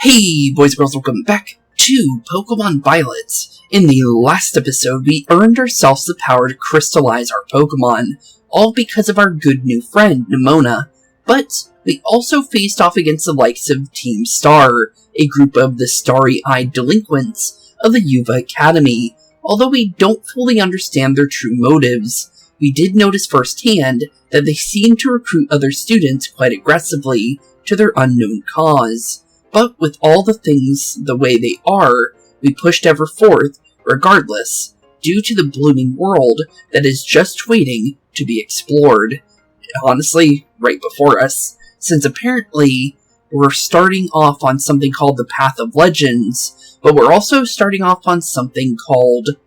Hey boys and girls, welcome back to Pokémon Violet. In the last episode, we earned ourselves the power to crystallize our Pokémon, all because of our good new friend, Nemona. But we also faced off against the likes of Team Star, a group of the starry-eyed delinquents of the Uva Academy. Although we don't fully understand their true motives, we did notice firsthand that they seem to recruit other students quite aggressively to their unknown cause. But with all the things the way they are, we pushed ever forth, regardless, due to the blooming world that is just waiting to be explored. Honestly, right before us, since apparently we're starting off on something called the Path of Legends, but we're also starting off on something called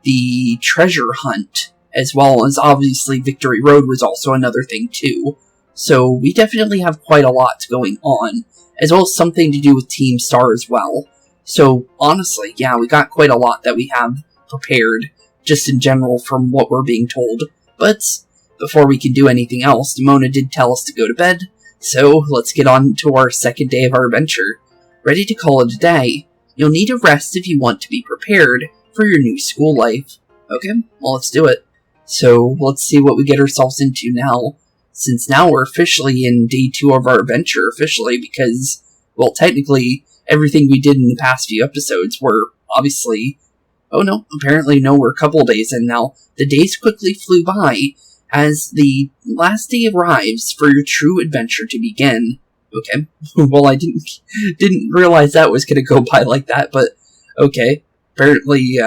the Treasure Hunt, as well as obviously Victory Road was also another thing too. So we definitely have quite a lot going on, as well as something to do with Team Star as well. So, honestly, yeah, we got quite a lot that we have prepared, just in general from what we're being told. But, before we can do anything else, Nemona did tell us to go to bed, so let's get on to our second day of our adventure. Ready to call it a day. You'll need a rest if you want to be prepared for your new school life. Okay, well, let's do it. So, let's see what we get ourselves into now. Since now we're officially in day 2 of our adventure, officially, because, well, technically, everything we did in the past few episodes were, obviously... Oh no, apparently no, we're a couple days in now. The days quickly flew by, as the last day arrives for your true adventure to begin. Okay, well, I didn't realize that was gonna go by like that, but, okay. Apparently,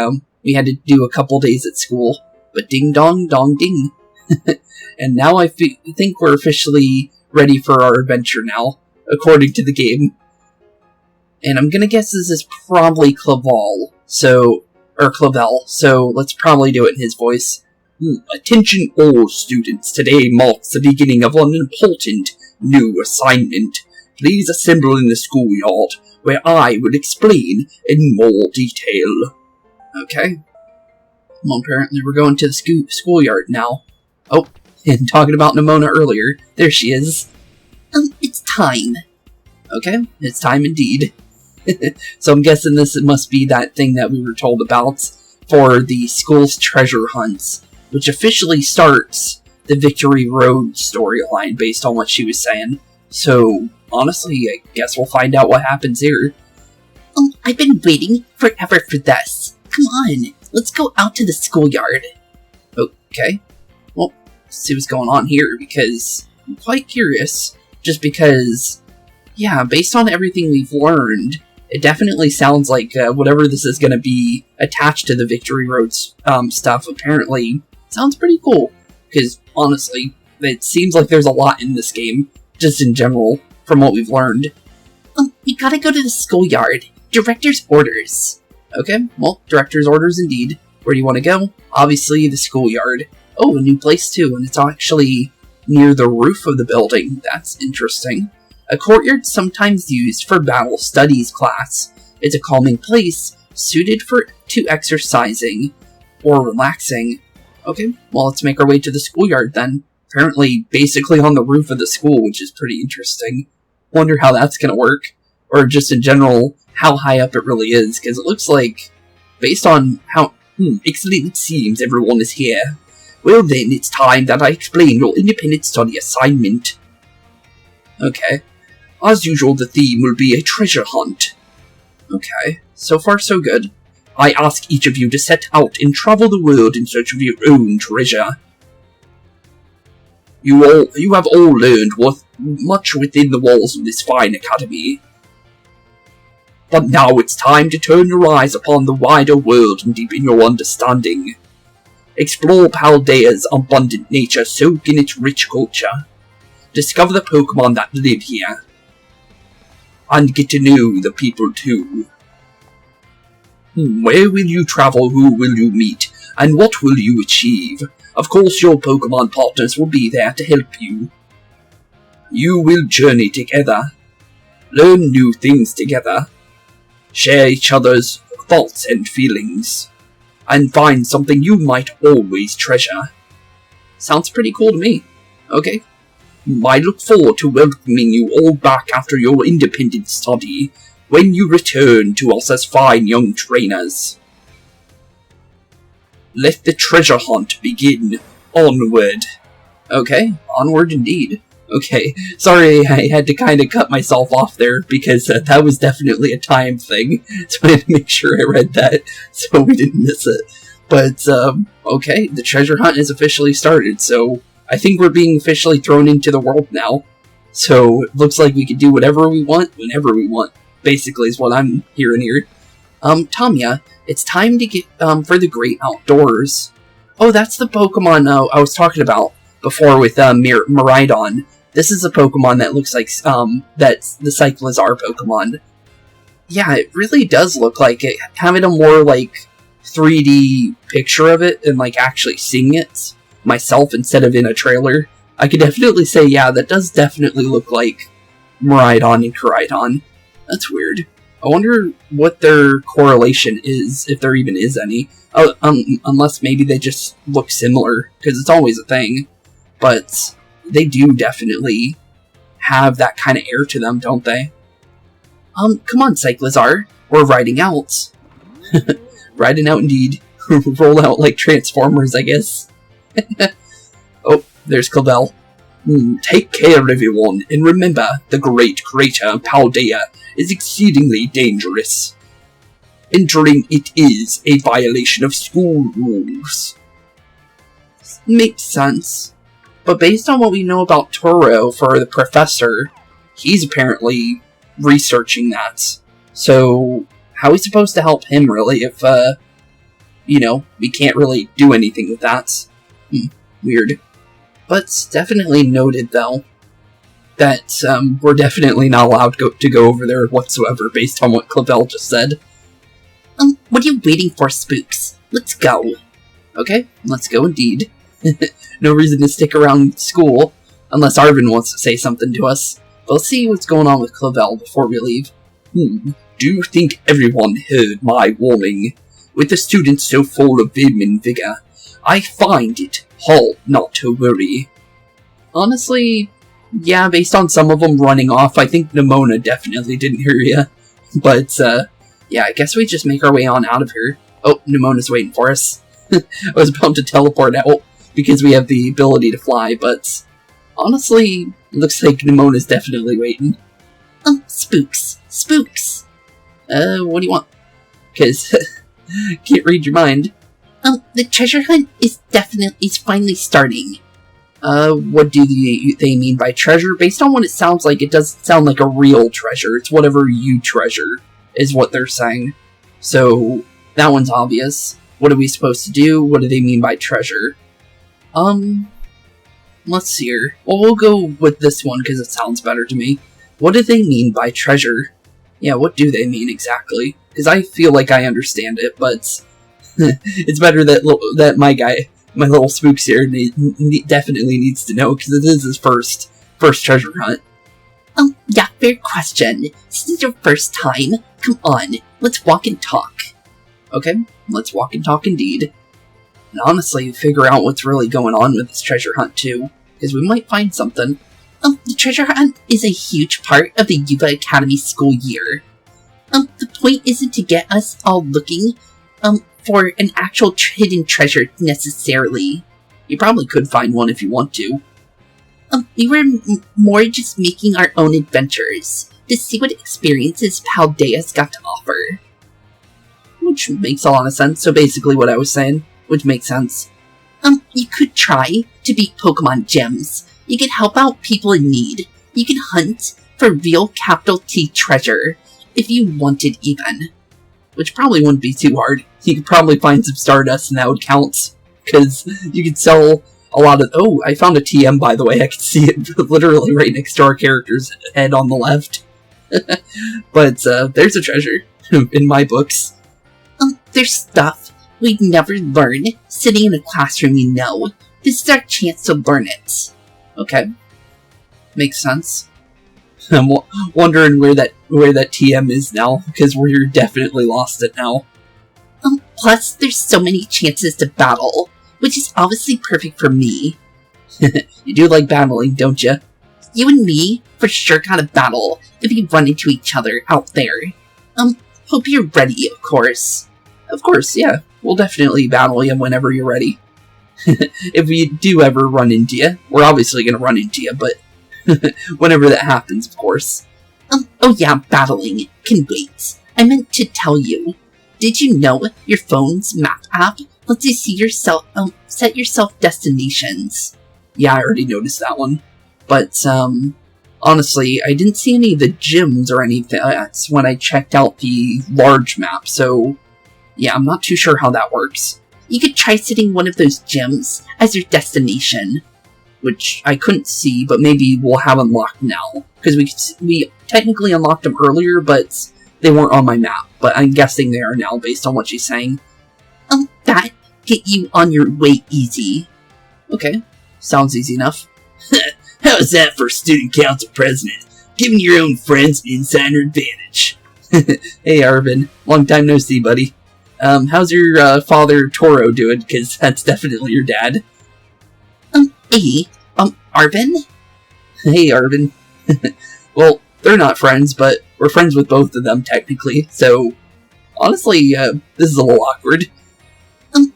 we had to do a couple days at school, but ding dong dong ding. And now I think we're officially ready for our adventure now, according to the game. And I'm gonna guess this is probably Clavell, so let's probably do it in his voice. Attention all students, today marks the beginning of an important new assignment. Please assemble in the schoolyard, where I will explain in more detail. Okay. Well, apparently we're going to the schoolyard now. Oh, and talking about Nemona earlier, there she is. It's time. Okay, it's time indeed. So I'm guessing this must be that thing that we were told about for the school's treasure hunts, which officially starts the Victory Road storyline based on what she was saying. So, honestly, I guess we'll find out what happens here. I've been waiting forever for this. Come on, let's go out to the schoolyard. Okay. Well, let's see what's going on here, because I'm quite curious. Just because, yeah, based on everything we've learned, it definitely sounds like whatever this is going to be attached to the Victory Road stuff apparently sounds pretty cool. Because, honestly, it seems like there's a lot in this game, just in general, from what we've learned. We gotta go to the schoolyard. Director's orders. Okay, well, director's orders indeed. Where do you want to go? Obviously, the schoolyard. Oh, a new place too, and it's actually near the roof of the building. That's interesting. A courtyard sometimes used for battle studies class. It's a calming place, suited to exercising or relaxing. Okay, well, let's make our way to the schoolyard then. Apparently, basically on the roof of the school, which is pretty interesting. Wonder how that's gonna work. Or just in general, how high up it really is, because it looks like, based on how... excellent it seems everyone is here. Well then, it's time that I explain your independent study assignment. Okay. As usual, the theme will be a treasure hunt. Okay, so far so good. I ask each of you to set out and travel the world in search of your own treasure. You have all learned much within the walls of this fine academy. But now it's time to turn your eyes upon the wider world and deepen your understanding. Explore Paldea's abundant nature, soak in its rich culture. Discover the Pokémon that live here. And get to know the people too. Where will you travel, who will you meet, and what will you achieve? Of course your Pokémon partners will be there to help you. You will journey together. Learn new things together. Share each other's thoughts and feelings. And find something you might always treasure. Sounds pretty cool to me. Okay. I look forward to welcoming you all back after your independent study. when you return to us as fine young trainers. Let the treasure hunt begin. Onward. Okay, onward indeed. Okay, sorry I had to kind of cut myself off there, because that was definitely a time thing, so I had to make sure I read that, so we didn't miss it. But, okay, the treasure hunt is officially started, so I think we're being officially thrown into the world now. So, it looks like we can do whatever we want, whenever we want, basically is what I'm hearing here. Tanya, it's time to get, for the great outdoors. Oh, that's the Pokemon I was talking about before with, Miraidon. This is a Pokemon that looks like, that's the Cyclizar Pokemon. Yeah, it really does look like it. Having a more, like, 3D picture of it and, like, actually seeing it myself instead of in a trailer, I could definitely say, yeah, that does definitely look like Miraidon and Koraidon. That's weird. I wonder what their correlation is, if there even is any. Oh, unless maybe they just look similar, because it's always a thing. But they do definitely have that kind of air to them, don't they? Come on, Cyclizar. We're riding out. Riding out indeed. Roll out like Transformers, I guess. Oh, there's Clavell. Take care, everyone, and remember, the great crater Paldea is exceedingly dangerous. Entering it is a violation of school rules. Makes sense. But based on what we know about Toro for the professor, he's apparently researching that. So, how are we supposed to help him, really, if, you know, we can't really do anything with that? Weird. But definitely noted, though, that we're definitely not allowed to go over there whatsoever, based on what Clavell just said. What are you waiting for, Spooks? Let's go. Okay, let's go indeed. No reason to stick around school, unless Arven wants to say something to us. But let's see what's going on with Clavell before we leave. Do you think everyone heard my warning? With the students so full of vim and vigor, I find it hard not to worry. Honestly, yeah, based on some of them running off, I think Nemona definitely didn't hear ya. But, yeah, I guess we just make our way on out of here. Oh, Nemona's waiting for us. I was about to teleport out, because we have the ability to fly, but honestly, it looks like Nemona's definitely waiting. Spooks. Spooks! What do you want? Because, can't read your mind. The treasure hunt is finally starting. What do they mean by treasure? Based on what it sounds like, it doesn't sound like a real treasure. It's whatever you treasure, is what they're saying. So, that one's obvious. What are we supposed to do? What do they mean by treasure? Let's see here. Well, we'll go with this one because it sounds better to me. What do they mean by treasure? Yeah, what do they mean exactly? Because I feel like I understand it, but it's better that my little Spooks here definitely needs to know, because it is his first treasure hunt. Yeah, fair question. This is your first time. Come on, let's walk and talk. Okay, let's walk and talk indeed. And honestly, figure out what's really going on with this treasure hunt too, because we might find something. The treasure hunt is a huge part of the Uva Academy school year. The point isn't to get us all looking, for an actual hidden treasure necessarily. You probably could find one if you want to. We were more just making our own adventures, to see what experiences Paldea's got to offer. Which makes a lot of sense, so basically what I was saying, which makes sense. You could try to beat Pokémon Gyms. You could help out people in need. You can hunt for real capital T treasure, if you wanted even. Which probably wouldn't be too hard. You could probably find some Stardust and that would count. Because you could sell a lot of... Oh, I found a TM, by the way. I could see it literally right next to our character's head on the left. But, there's a treasure in my books. There's stuff we'd never learn sitting in a classroom, you know. This is our chance to learn it. Okay. Makes sense. I'm wondering where that TM is now, because we're definitely lost it now. Plus, there's so many chances to battle, which is obviously perfect for me. You do like battling, don't you? You and me, for sure gotta battle if we run into each other out there. Hope you're ready, of course. Of course, yeah. We'll definitely battle you whenever you're ready. If we do ever run into you, we're obviously gonna run into you, but whenever that happens, of course. Oh yeah, battling can wait. I meant to tell you. Did you know your phone's map app lets you see yourself, set yourself destinations? Yeah, I already noticed that one. But, honestly, I didn't see any of the gyms or anything when I checked out the large map, so yeah, I'm not too sure how that works. You could try setting one of those gyms as your destination, which I couldn't see, but maybe we'll have unlocked now, because we technically unlocked them earlier, but they weren't on my map, but I'm guessing they are now based on what she's saying. That get you on your way easy. Okay, sounds easy enough. How's that for student council president? Giving your own friends an insider advantage. Hey Arven, long time no see, buddy. How's your father Toro doing? Because that's definitely your dad. Hey, Arven? Hey Arven. Well, they're not friends, but we're friends with both of them technically, so honestly, this is a little awkward.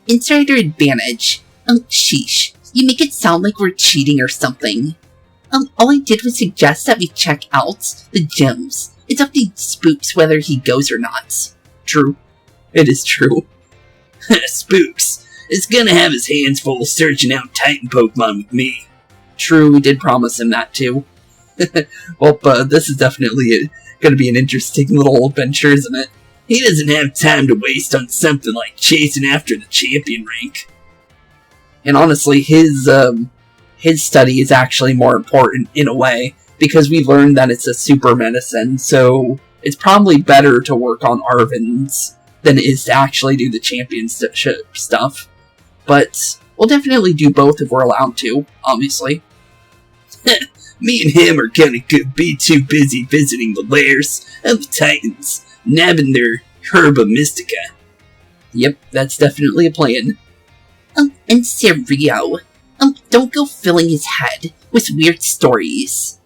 Insider advantage. Sheesh. You make it sound like we're cheating or something. All I did was suggest that we check out the gyms. It's up to Spooks whether he goes or not. True. It is true. Spooks is gonna have his hands full searching out Titan Pokemon with me. True, we did promise him that too. Well, this is definitely gonna be an interesting little adventure, isn't it? He doesn't have time to waste on something like chasing after the champion rank. And honestly, his study is actually more important in a way, because we learned that it's a super medicine, so it's probably better to work on Arven's than it is to actually do the championship stuff. But we'll definitely do both if we're allowed to, obviously. Me and him are gonna be too busy visiting the lairs of the Titans, nabbing their Herba Mystica. Yep, that's definitely a plan. And Serio, don't go filling his head with weird stories.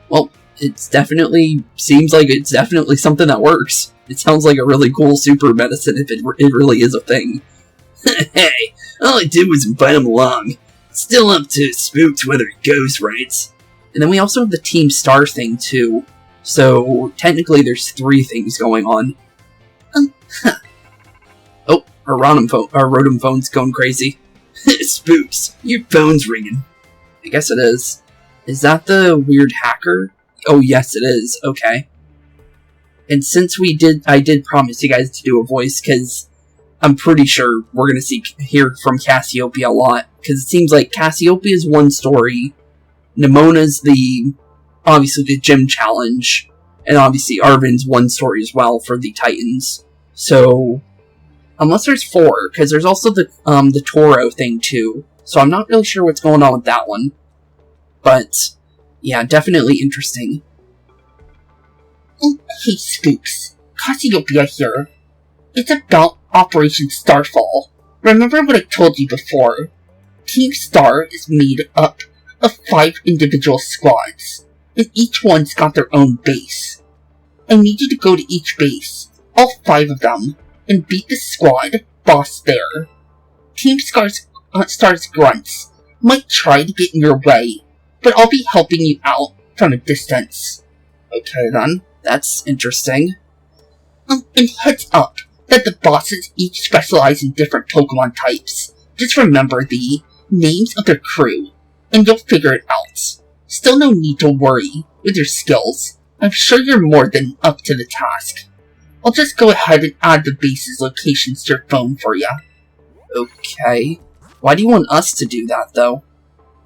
Well, it's definitely, seems like it's definitely something that works. It sounds like a really cool super medicine if it really is a thing. Hey, all I did was invite him along. It's still up to Spooks whether he goes, right? And then we also have the Team Star thing too. So, technically there's 3 things going on. Oh, our Rotom phone's going crazy. Spooks, your phone's ringing. I guess it is. Is that the weird hacker? Oh, yes, it is. Okay. And since I did promise you guys to do a voice, because I'm pretty sure we're going to hear from Cassiopeia a lot, because it seems like Cassiopeia's one story, Nemona's obviously the gym challenge, and obviously Arven's one story as well for the Titans. So, unless there's 4, because there's also the Toro thing too, so I'm not really sure what's going on with that one. But, yeah, definitely interesting. Hey Spooks, Cassiopeia here. It's about Operation Starfall. Remember what I told you before? Team Star is made up of 5 individual squads, and each one's got their own base. I need you to go to each base, all 5 of them, and beat the squad boss there. Team Star's grunts might try to get in your way, but I'll be helping you out from a distance. Okay then, that's interesting. And heads up that the bosses each specialize in different Pokemon types. Just remember the names of their crew, and you'll figure it out. Still no need to worry with your skills. I'm sure you're more than up to the task. I'll just go ahead and add the base's locations to your phone for you. Okay. Why do you want us to do that, though?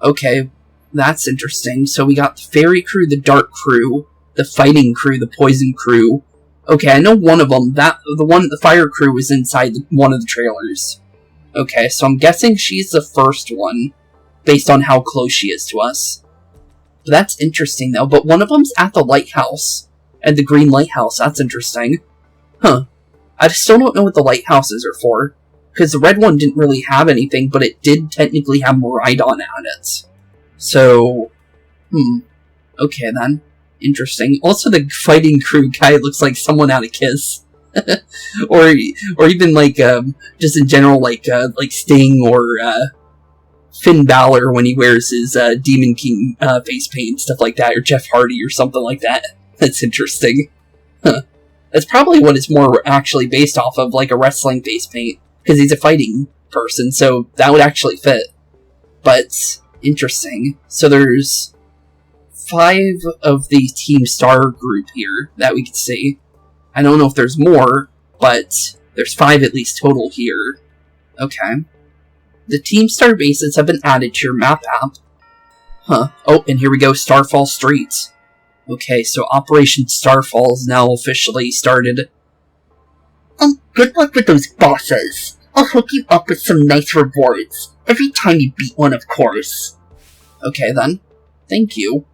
Okay, that's interesting. So we got the Fairy Crew, the Dark Crew, the Fighting Crew, the Poison Crew. Okay, I know one of them. The Fire Crew was inside one of the trailers. Okay, so I'm guessing she's the first one, based on how close she is to us. That's interesting, though, but one of them's at the lighthouse, and the green lighthouse. That's interesting. Huh. I still don't know what the lighthouses are for, because the red one didn't really have anything, but it did technically have Miradon at it. So, okay then. Interesting. Also, the fighting crew guy looks like someone out of Kiss. or even like just in general like Sting or Finn Balor when he wears his Demon King face paint, stuff like that, or Jeff Hardy or something like that. That's interesting. Huh. That's probably what it's more actually based off of, like a wrestling face paint, because he's a fighting person, so that would actually fit. But interesting. So there's 5 of the Team Star group here that we can see. I don't know if there's more, but there's 5 at least total here. Okay. The Team Star bases have been added to your map app. Huh. Oh, and here we go, Starfall Street. Okay, so Operation Starfall is now officially started. Good luck with those bosses. I'll hook you up with some nice rewards every time you beat one, of course. Okay then. Thank you.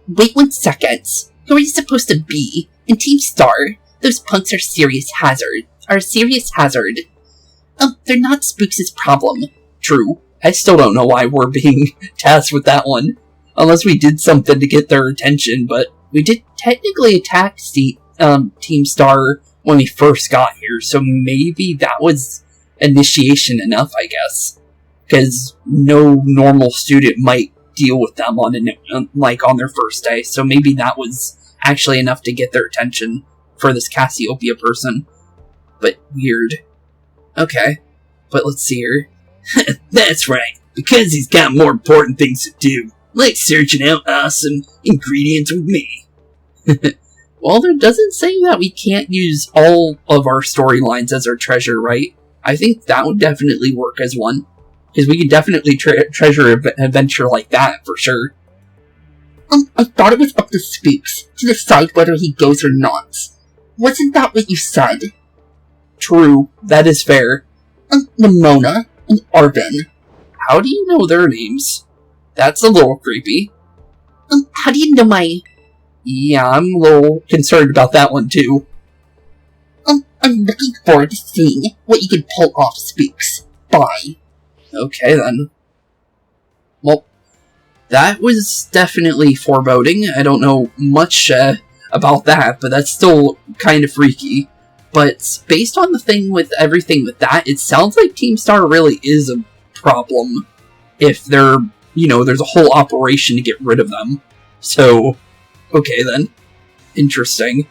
Wait 1 second. Who are you supposed to be? In Team Star, those punks are a serious hazard. They're not Spooks' problem. True. I still don't know why we're being tasked with that one. Unless we did something to get their attention, but we did technically attack Team Star when we first got here, so maybe that was initiation enough, I guess. Because no normal student might deal with them on their first day, so maybe that was actually enough to get their attention for this Cassiopeia person. But weird. Okay, but let's see here. That's right, because he's got more important things to do, like searching out awesome ingredients with me. Well, there doesn't say that we can't use all of our storylines as our treasure, right? I think that would definitely work as one. Because we could definitely treasure an adventure like that, for sure. I thought it was up to Spooks to decide whether he goes or not. Wasn't that what you said? True, that is fair. Nemona and Arven. How do you know their names? That's a little creepy. How do you know my... Yeah, I'm a little concerned about that one, too. I'm looking forward to seeing what you can pull off, Spooks. Bye. Okay, then. Well, that was definitely foreboding. I don't know much about that, but that's still kind of freaky. But based on the thing with everything with that, it sounds like Team Star really is a problem. If they're, there's a whole operation to get rid of them. So, okay then. Interesting.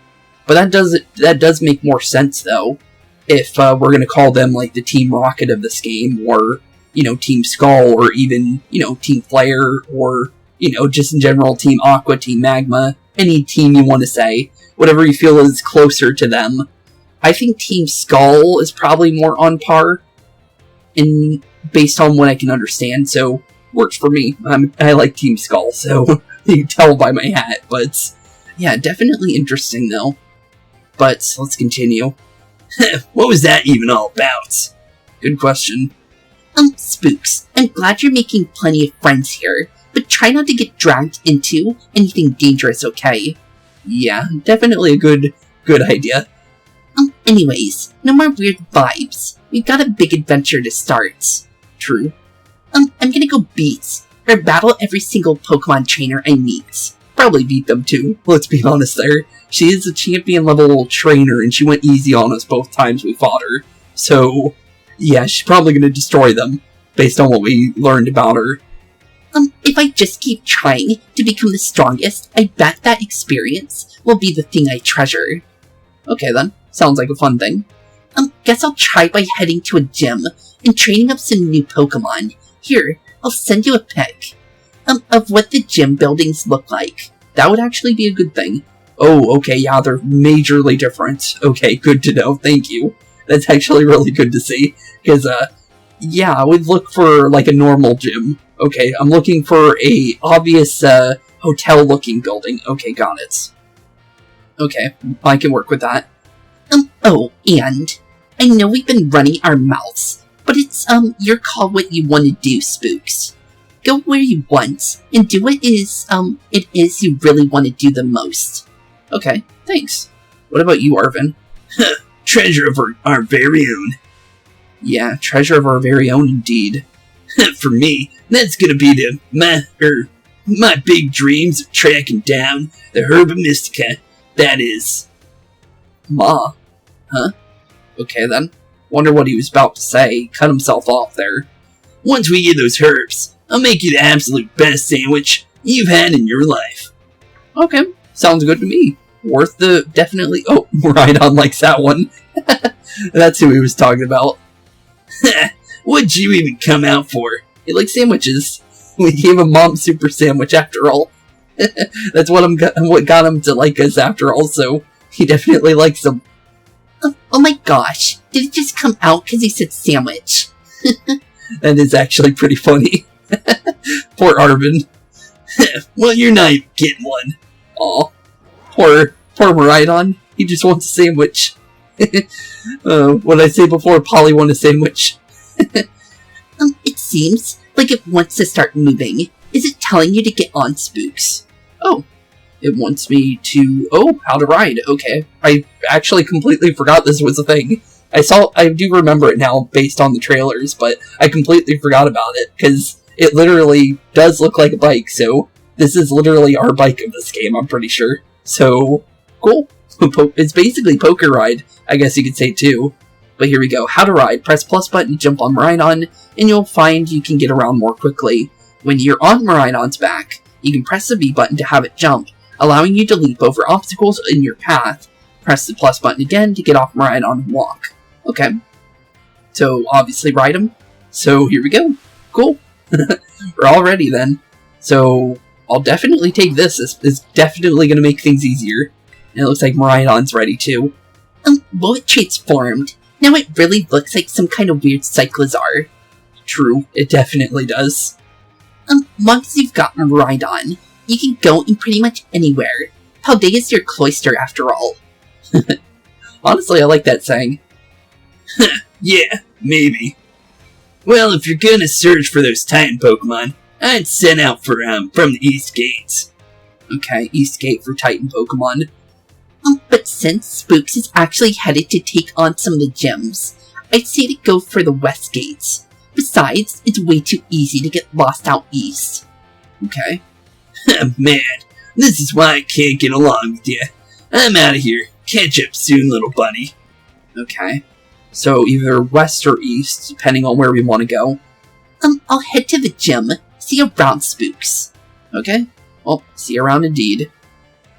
But that does make more sense, though. If we're going to call them, like, the Team Rocket of this game, or, Team Skull, or even, Team Flare, or, just in general, Team Aqua, Team Magma, any team you want to say, whatever you feel is closer to them. I think Team Skull is probably more on par, based on what I can understand, so works for me. I like Team Skull, so you can tell by my hat, but yeah, definitely interesting though. But let's continue. What was that even all about? Good question. Spooks, I'm glad you're making plenty of friends here, but try not to get dragged into anything dangerous, okay? Yeah, definitely a good idea. Anyways, no more weird vibes. We've got a big adventure to start. True. I'm gonna go beat or battle every single Pokemon trainer I meet. Probably beat them too, let's be honest there. She is a champion level trainer and she went easy on us both times we fought her. So, yeah, she's probably gonna destroy them, based on what we learned about her. If I just keep trying to become the strongest, I bet that experience will be the thing I treasure. Okay then, sounds like a fun thing. Guess I'll try by heading to a gym and training up some new Pokemon. Here, I'll send you a pic. Of what the gym buildings look like. That would actually be a good thing. Oh, okay, yeah, they're majorly different. Okay, good to know, thank you. That's actually really good to see. Because, yeah, I would look for, like, a normal gym. Okay, I'm looking for a obvious, hotel-looking building. Okay, got it. Okay, I can work with that. Oh, and I know we've been running our mouths, but it's, your call what you want to do, Spooks. Go where you want, and do what it is you really want to do the most. Okay, thanks. What about you, Arven? Treasure of our very own. Yeah, treasure of our very own indeed. For me, that's gonna be the My big dreams of tracking down the Herba Mystica, that is. Ma. Huh? Okay then. Wonder what he was about to say. He cut himself off there. Once we get those herbs, I'll make you the absolute best sandwich you've had in your life. Okay, sounds good to me. Worth the definitely... Oh, Miraidon likes that one. That's who he was talking about. What'd you even come out for? He likes sandwiches. We gave him Mom's Super Sandwich after all. That's what got him to like us after all, so he definitely likes them. Oh my gosh, did it just come out because he said sandwich? That is actually pretty funny. Poor Arven. Well, you're not even getting one. Aw. Poor Miraidon. He just wants a sandwich. What did I say before? Polly want a sandwich. It seems like it wants to start moving. Is it telling you to get on, Spooks? Oh. It wants me to... Oh, how to ride. Okay. I actually completely forgot this was a thing. I do remember it now based on the trailers, but I completely forgot about it, because it literally does look like a bike, so this is literally our bike of this game, I'm pretty sure. So, cool. It's basically Poker Ride, I guess you could say too. But here we go. How to ride. Press plus button to jump on Miraidon, and you'll find you can get around more quickly. When you're on Miraidon's back, you can press the B button to have it jump, allowing you to leap over obstacles in your path. Press the plus button again to get off Miraidon and walk. Okay. So, obviously ride him. So, here we go. Cool. We're all ready then. So, I'll definitely take this. This is definitely going to make things easier. And it looks like Miraidon's ready too. Well, it transformed. Now it really looks like some kind of weird Cyclizar. True, it definitely does. Once you've got Miraidon, you can go in pretty much anywhere. Paldea is your cloister after all. Honestly, I like that saying. Yeah, maybe. Well, if you're gonna search for those Titan Pokemon, I'd set out for from the East Gates. Okay, East Gate for Titan Pokemon. But since Spooks is actually headed to take on some of the gyms, I'd say to go for the West Gates. Besides, it's way too easy to get lost out east. Okay. Man, this is why I can't get along with you. I'm out of here. Catch up soon, little buddy. Okay. So either west or east, depending on where we want to go. I'll head to the gym. See you around, Spooks. Okay. Well, see you around indeed.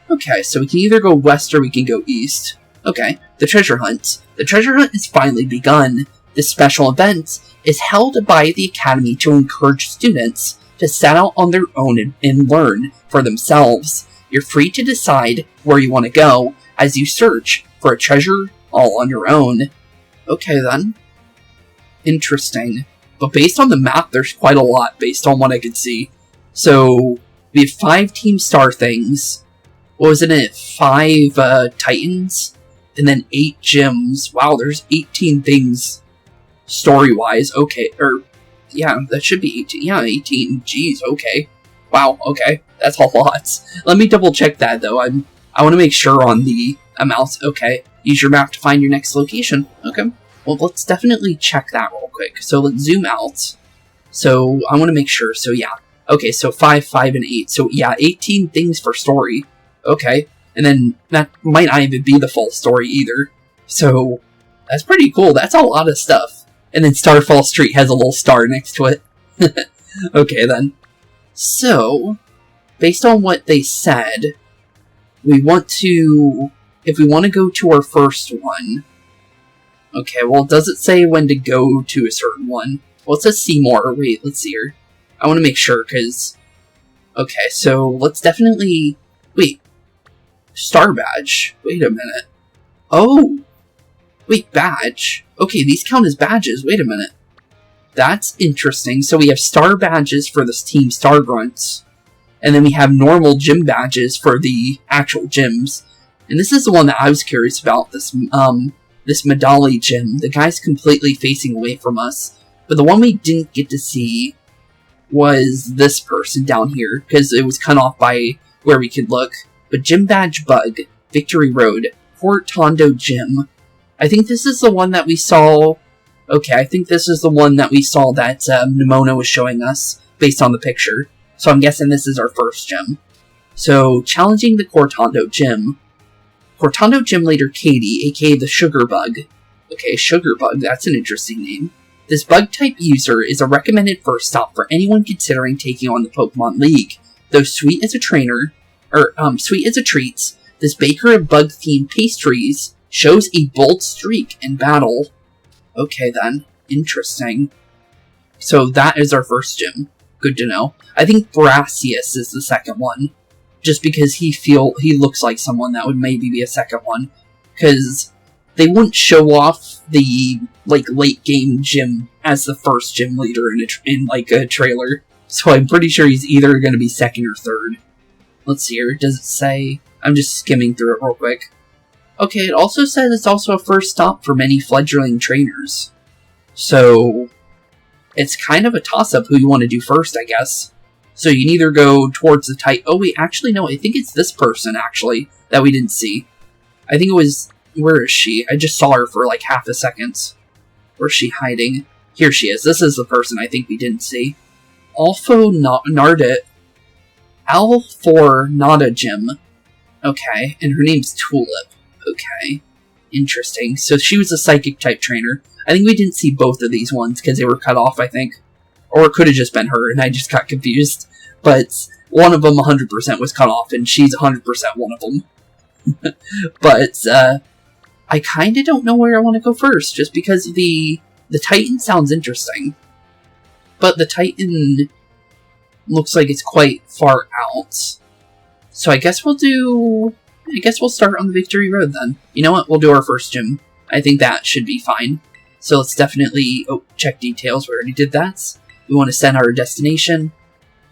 Okay, so we can either go west or we can go east. Okay, the treasure hunt. The treasure hunt has finally begun. This special event is held by the Academy to encourage students to set out on their own and learn for themselves. You're free to decide where you want to go as you search for a treasure all on your own. Okay then. Interesting. But based on the map, there's quite a lot based on what I could see. So, we have 5 Team Star things. What was it? 5 Titans? And then 8 gyms. Wow, there's 18 things story-wise. Okay, yeah, that should be 18. Yeah, 18. Jeez, okay. Wow, okay. That's a lot. Let me double check that, though. I want to make sure on the amounts. Okay. Use your map to find your next location. Okay. Well, let's definitely check that real quick. So let's zoom out. So I want to make sure. So yeah. Okay, so 5, 5, and 8. So yeah, 18 things for story. Okay. And then that might not even be the full story either. So that's pretty cool. That's a lot of stuff. And then Starfall Street has a little star next to it. Okay, then. So, based on what they said, we want to... If we want to go to our first one... Okay, well, does it say when to go to a certain one? Well, it says see more. Wait, let's see here. I want to make sure, because... Okay, so let's definitely... Wait. Star badge. Wait a minute. Oh! Wait, badge. Okay, these count as badges. Wait a minute. That's interesting. So we have star badges for this Team Star Grunts. And then we have normal gym badges for the actual gyms. And this is the one that I was curious about. This Medali gym. The guy's completely facing away from us. But the one we didn't get to see was this person down here. Because it was cut off by where we could look. But Gym Badge Bug. Victory Road. Fort Tondo Gym. I think this is the one that we saw... Okay, I think this is the one that we saw that Nemona was showing us, based on the picture. So I'm guessing this is our first gym. So, challenging the Cortando Gym. Cortando Gym Leader Katie, aka the Sugar Bug. Okay, Sugar Bug, that's an interesting name. This bug-type user is a recommended first stop for anyone considering taking on the Pokemon League. Though sweet as a treat, this baker of bug-themed pastries shows a bold streak in battle. Okay then, interesting. So that is our first gym. Good to know. I think Brassius is the second one. Just because he looks like someone that would maybe be a second one. Because they wouldn't show off the late game gym as the first gym leader in a trailer. So I'm pretty sure he's either going to be second or third. Let's see here. Does it say? I'm just skimming through it real quick. Okay, it also says it's also a first stop for many fledgling trainers. So it's kind of a toss-up who you want to do first, I guess. So you can either go towards the tight... Oh wait, actually no, I think it's this person, actually, that we didn't see. I think it was... Where is she? I just saw her for like half a second. Where's she hiding? Here she is. This is the person I think we didn't see. Alfor Nada Gym. Okay, and her name's Tulip. Okay, interesting. So she was a psychic-type trainer. I think we didn't see both of these ones because they were cut off, I think. Or it could have just been her, and I just got confused. But one of them 100% was cut off, and she's 100% one of them. But, I kind of don't know where I want to go first, just because the Titan sounds interesting. But the Titan looks like it's quite far out. So I guess we'll start on the Victory Road then. You know what? We'll do our first gym. I think that should be fine. So let's definitely... Oh, check details. We already did that. We want to set our destination.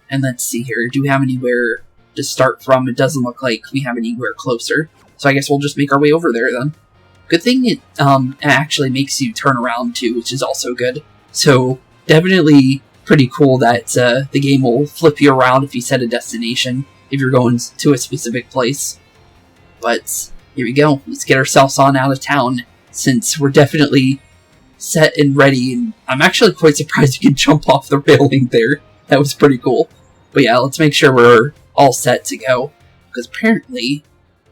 And let's see here. Do we have anywhere to start from? It doesn't look like we have anywhere closer. So I guess we'll just make our way over there then. Good thing it actually makes you turn around too, which is also good. So definitely pretty cool that the game will flip you around if you set a destination, if you're going to a specific place. But here we go. Let's get ourselves on out of town, since we're definitely set and ready. And I'm actually quite surprised you can jump off the railing there. That was pretty cool. But yeah, let's make sure we're all set to go, because apparently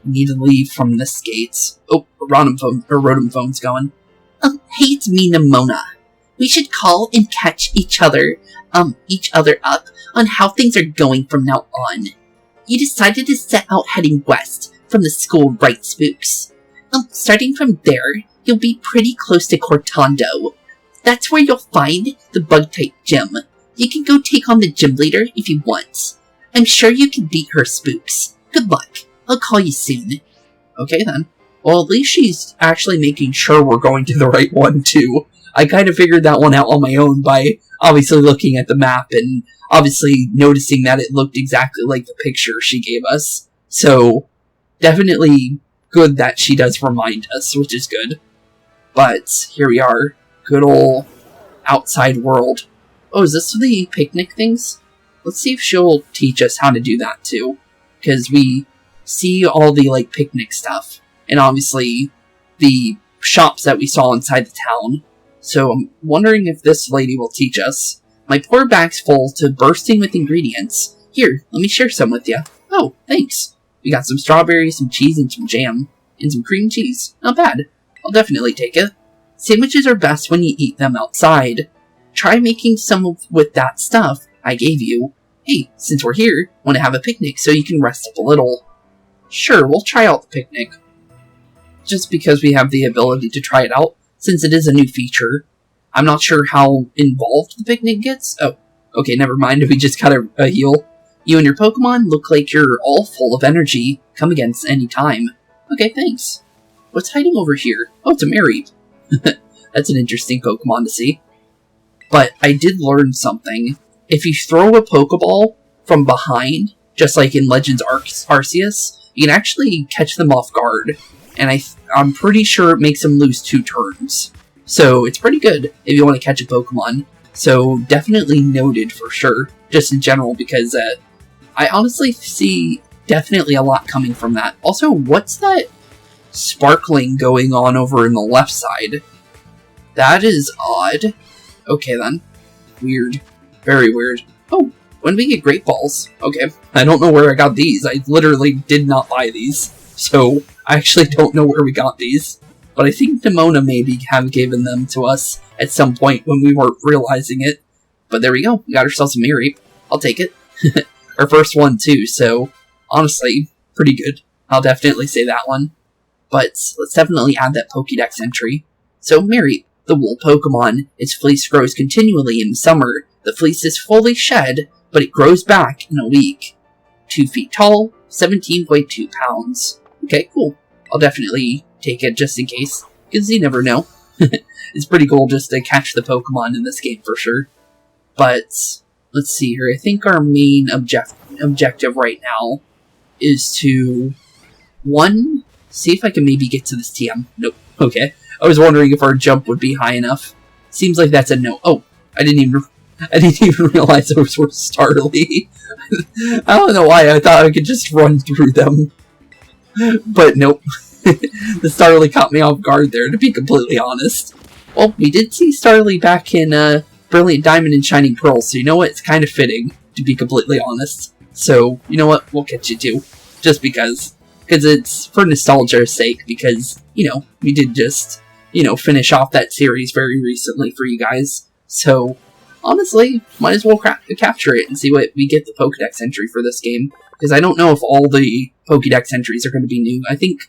we need to leave from this gate. Oh, Rotom phone's going. Hey, it's me, Nemona. We should call and catch each other up on how things are going from now on. You decided to set out heading west from the school, right, Spooks? Starting from there, you'll be pretty close to Cortando. That's where you'll find the bug-type gym. You can go take on the gym leader if you want. I'm sure you can beat her, Spooks. Good luck. I'll call you soon. Okay then. Well, at least she's actually making sure we're going to the right one too. I kind of figured that one out on my own by obviously looking at the map and obviously noticing that it looked exactly like the picture she gave us. So, definitely good that she does remind us, which is good. But, here we are. Good ol' outside world. Oh, is this the picnic things? Let's see if she'll teach us how to do that too. Because we see all the, picnic stuff. And obviously, the shops that we saw inside the town. So I'm wondering if this lady will teach us. My poor bag's full to bursting with ingredients. Here, let me share some with you. Oh, thanks. We got some strawberries, some cheese, and some jam. And some cream cheese. Not bad. I'll definitely take it. Sandwiches are best when you eat them outside. Try making some with that stuff I gave you. Hey, since we're here, want to have a picnic so you can rest up a little. Sure, we'll try out the picnic. Just because we have the ability to try it out, since it is a new feature. I'm not sure how involved the picnic gets. Oh, okay, never mind. We just got a heal. You and your Pokemon look like you're all full of energy. Come against any time. Okay, thanks. What's hiding over here? Oh, it's a Miraidon. That's an interesting Pokemon to see. But I did learn something. If you throw a Pokeball from behind, just like in Legends Arceus, you can actually catch them off guard. And I'm pretty sure it makes them lose 2 turns. So it's pretty good if you want to catch a Pokemon. So definitely noted for sure, just in general, because I honestly see definitely a lot coming from that. Also, what's that sparkling going on over in the left side? That is odd. Okay then. Weird. Very weird. Oh, when we get Great Balls. Okay, I don't know where I got these. I literally did not buy these. So, I actually don't know where we got these. But I think Nemona maybe have given them to us at some point when we weren't realizing it. But there we go. We got ourselves a Miraidon. I'll take it. Our first one too, so honestly, pretty good. I'll definitely say that one. But let's definitely add that Pokédex entry. So Miraidon, the wool Pokemon. Its fleece grows continually in summer. The fleece is fully shed, but it grows back in a week. 2 feet tall, 17.2 pounds. Okay, cool. I'll definitely take it just in case, because you never know. It's pretty cool just to catch the Pokemon in this game for sure. But let's see here. I think our main objective right now is to, one, see if I can maybe get to this TM. Nope. Okay. I was wondering if our jump would be high enough. Seems like that's a no. Oh, I didn't even realize those were Starly. I don't know why. I thought I could just run through them. But nope. The Starly caught me off guard there, to be completely honest. Well, we did see Starly back in Brilliant Diamond and Shining Pearl, so you know what? It's kind of fitting, to be completely honest. So, you know what? We'll catch you too. Just because. Because it's for nostalgia's sake, because, you know, we did just, you know, finish off that series very recently for you guys. So, honestly, might as well capture it and see what we get the Pokédex entry for this game. Because I don't know if all the Pokédex entries are going to be new. I think,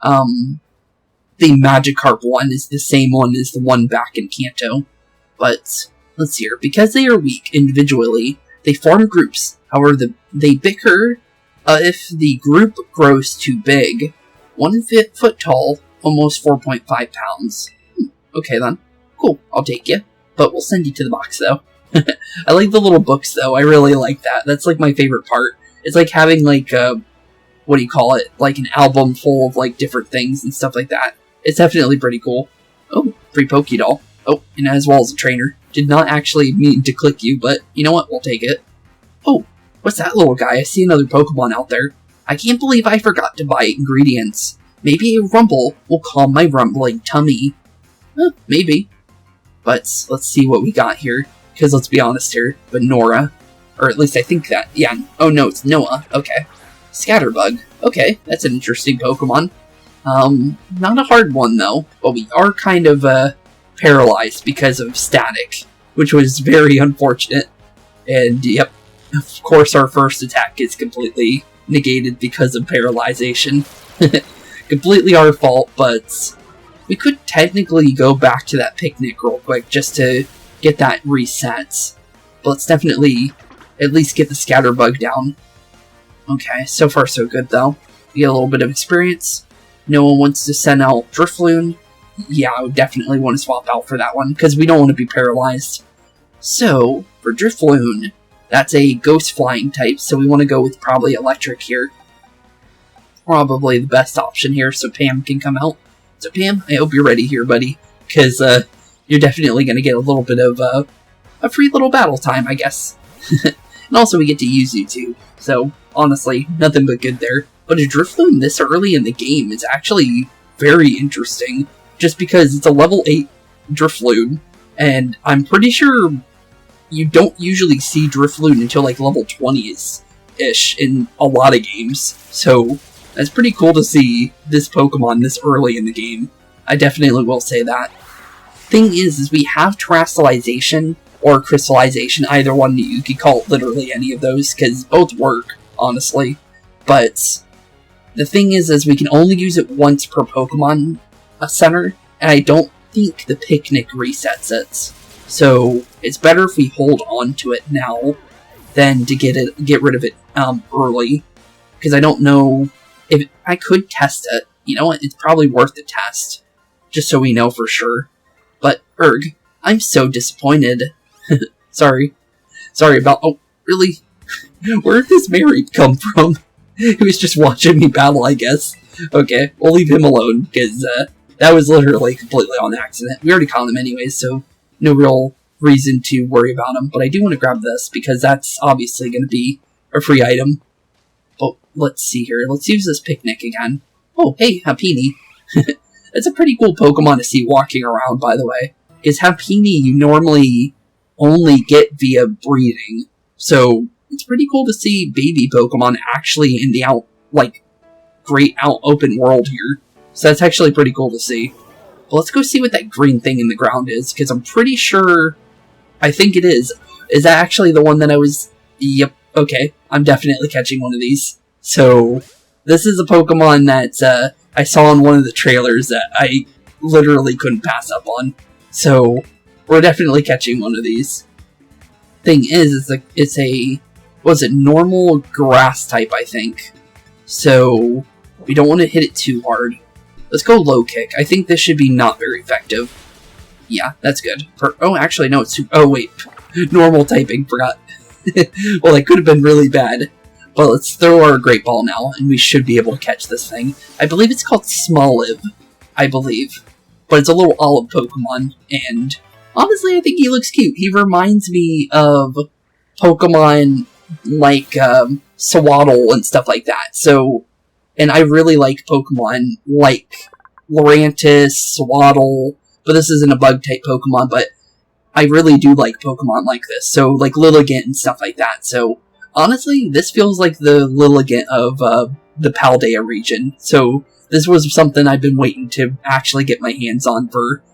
the Magikarp one is the same one as the one back in Kanto. But, let's see here. Because they are weak individually, they form groups. However, they bicker if the group grows too big. 1 foot tall, almost 4.5 pounds. Okay then. Cool, I'll take you. But we'll send you to the box though. I like the little books though. I really like that. That's like my favorite part. It's like having like, what do you call it? Like an album full of like different things and stuff like that. It's definitely pretty cool. Oh, free Pokédoll. Oh, and as well as a trainer. Did not actually mean to click you, but you know what? We'll take it. Oh, what's that little guy? I see another Pokemon out there. I can't believe I forgot to buy ingredients. Maybe a rumble will calm my rumbling tummy. Maybe. But let's see what we got here. Because let's be honest here, but Nora. Or at least I think that. Yeah. Oh no, it's Noah. Okay. Scatterbug. Okay, that's an interesting Pokemon. Not a hard one though. But we are kind of paralyzed because of static. Which was very unfortunate. And yep. Of course our first attack is completely negated because of paralyzation. Completely our fault, but we could technically go back to that picnic real quick just to get that reset. But let's definitely at least get the Scatterbug down. Okay, so far so good though. We get a little bit of experience. No one wants to send out Drifloon. Yeah, I would definitely want to swap out for that one, because we don't want to be paralyzed. So, for Drifloon, that's a ghost flying type, so we want to go with probably electric here. Probably the best option here, so Pam can come out. So Pam, I hope you're ready here, buddy, because you're definitely going to get a little bit of a free little battle time, I guess. And also we get to use you too, so honestly, nothing but good there. But a Drifloon this early in the game is actually very interesting, just because it's a level 8 Drifloon, and I'm pretty sure you don't usually see Drifloon until like level 20s-ish in a lot of games, so that's pretty cool to see this Pokemon this early in the game. I definitely will say that. Thing is we have Terastallization or Crystallization, either one you could call it literally any of those, because both work, honestly. But the thing is we can only use it once per Pokemon Center, and I don't think the picnic resets it. So it's better if we hold on to it now than to get rid of it early, because I don't know if I could test it. You know what? It's probably worth the test, just so we know for sure. But Erg, I'm so disappointed. Sorry about. Oh, really? Where did this Miraidon come from? He was just watching me battle, I guess. Okay, we'll leave him alone, because that was literally completely on accident. We already caught him anyways, so no real reason to worry about him. But I do want to grab this, because that's obviously going to be a free item. But let's see here. Let's use this picnic again. Oh, hey, Happiny. That's a pretty cool Pokemon to see walking around, by the way. Because Happiny you normally only get via breeding. So it's pretty cool to see baby Pokemon actually in the great open world here. So that's actually pretty cool to see. But let's go see what that green thing in the ground is, because I'm pretty sure, I think it is. Is that actually the one that I was... Yep, okay. I'm definitely catching one of these. So, this is a Pokemon that I saw in one of the trailers that I literally couldn't pass up on. So, we're definitely catching one of these. Thing is it's a was it normal grass type, I think. So, we don't want to hit it too hard. Let's go low kick. I think this should be not very effective. Yeah, that's good. Oh, actually, no, it's... Oh, wait. Normal typing, forgot. Well, that could have been really bad. But let's throw our Great Ball now, and we should be able to catch this thing. I believe it's called Smoliv. I believe. But it's a little olive Pokemon, and... honestly, I think he looks cute. He reminds me of Pokemon like Swaddle and stuff like that. So... and I really like Pokemon like Lurantis, Swaddle, but this isn't a bug-type Pokemon, but I really do like Pokemon like this, so like Lilligant and stuff like that. So, honestly, this feels like the Lilligant of the Paldea region, so this was something I've been waiting to actually get my hands on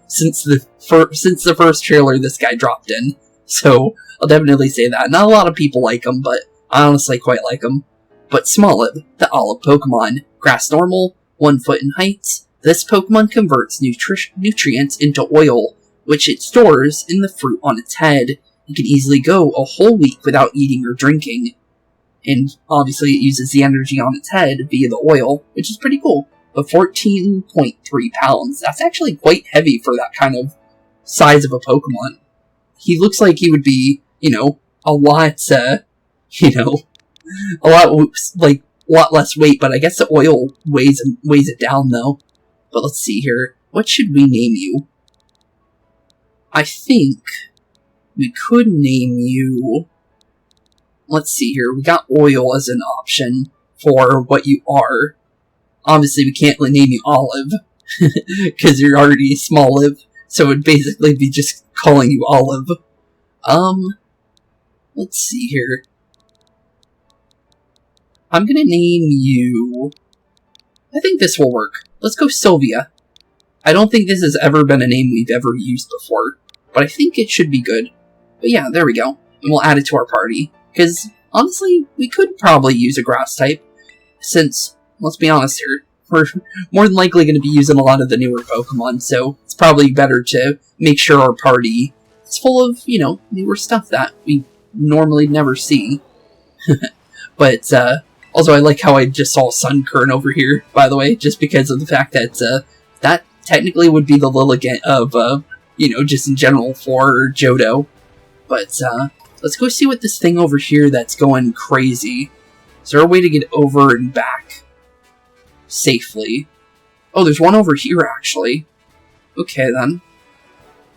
since the first trailer this guy dropped in. So, I'll definitely say that. Not a lot of people like him, but I honestly quite like him. But Smoliv, the olive Pokemon, grass normal, 1 foot in height, this Pokemon converts nutrients into oil, which it stores in the fruit on its head, and can easily go a whole week without eating or drinking. And obviously it uses the energy on its head via the oil, which is pretty cool. But 14.3 pounds, that's actually quite heavy for that kind of size of a Pokemon. He looks like he would be, a lot, a lot less weight, but I guess the oil weighs it down, though. But let's see here. What should we name you? I think we could name you... Let's see here. We got oil as an option for what you are. Obviously, we can't name you Olive, because you're already Smoliv, so it would basically be just calling you Olive. Let's see here. I'm gonna name you... I think this will work. Let's go Sylvia. I don't think this has ever been a name we've ever used before, but I think it should be good. But yeah, there we go. And we'll add it to our party. Because, honestly, we could probably use a grass type, since, let's be honest here, we're more than likely going to be using a lot of the newer Pokemon, so it's probably better to make sure our party is full of, newer stuff that we normally never see. But, also, I like how I just saw Sunkern over here, by the way, just because of the fact that, that technically would be the Lilligant of, just in general for Johto. But, let's go see what this thing over here that's going crazy. Is there a way to get over and back safely? Oh, there's one over here, actually. Okay, then.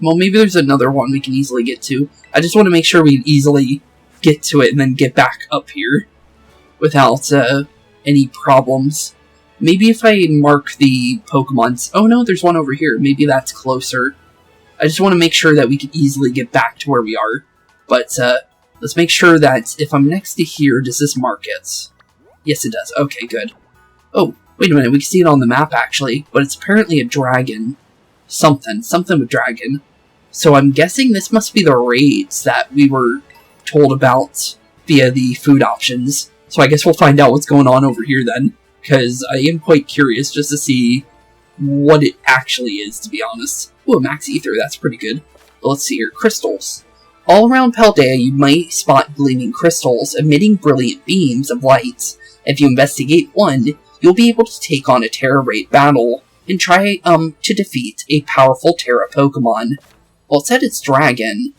Well, maybe there's another one we can easily get to. I just want to make sure we easily get to it and then get back up here without any problems. Maybe if I mark the Pokemons... Oh no, there's one over here. Maybe that's closer. I just want to make sure that we can easily get back to where we are. But let's make sure that if I'm next to here, does this mark it? Yes, it does. Okay, good. Oh, wait a minute. We can see it on the map, actually. But it's apparently a dragon. Something with dragon. So I'm guessing this must be the raids that we were told about via the food options. So I guess we'll find out what's going on over here then. Because I am quite curious just to see what it actually is, to be honest. Ooh, a Max Ether, that's pretty good. But let's see here. Crystals. All around Paldea, you might spot gleaming crystals emitting brilliant beams of light. If you investigate one, you'll be able to take on a Terra Raid battle and try to defeat a powerful Terra Pokemon. Well, it said it's dragon,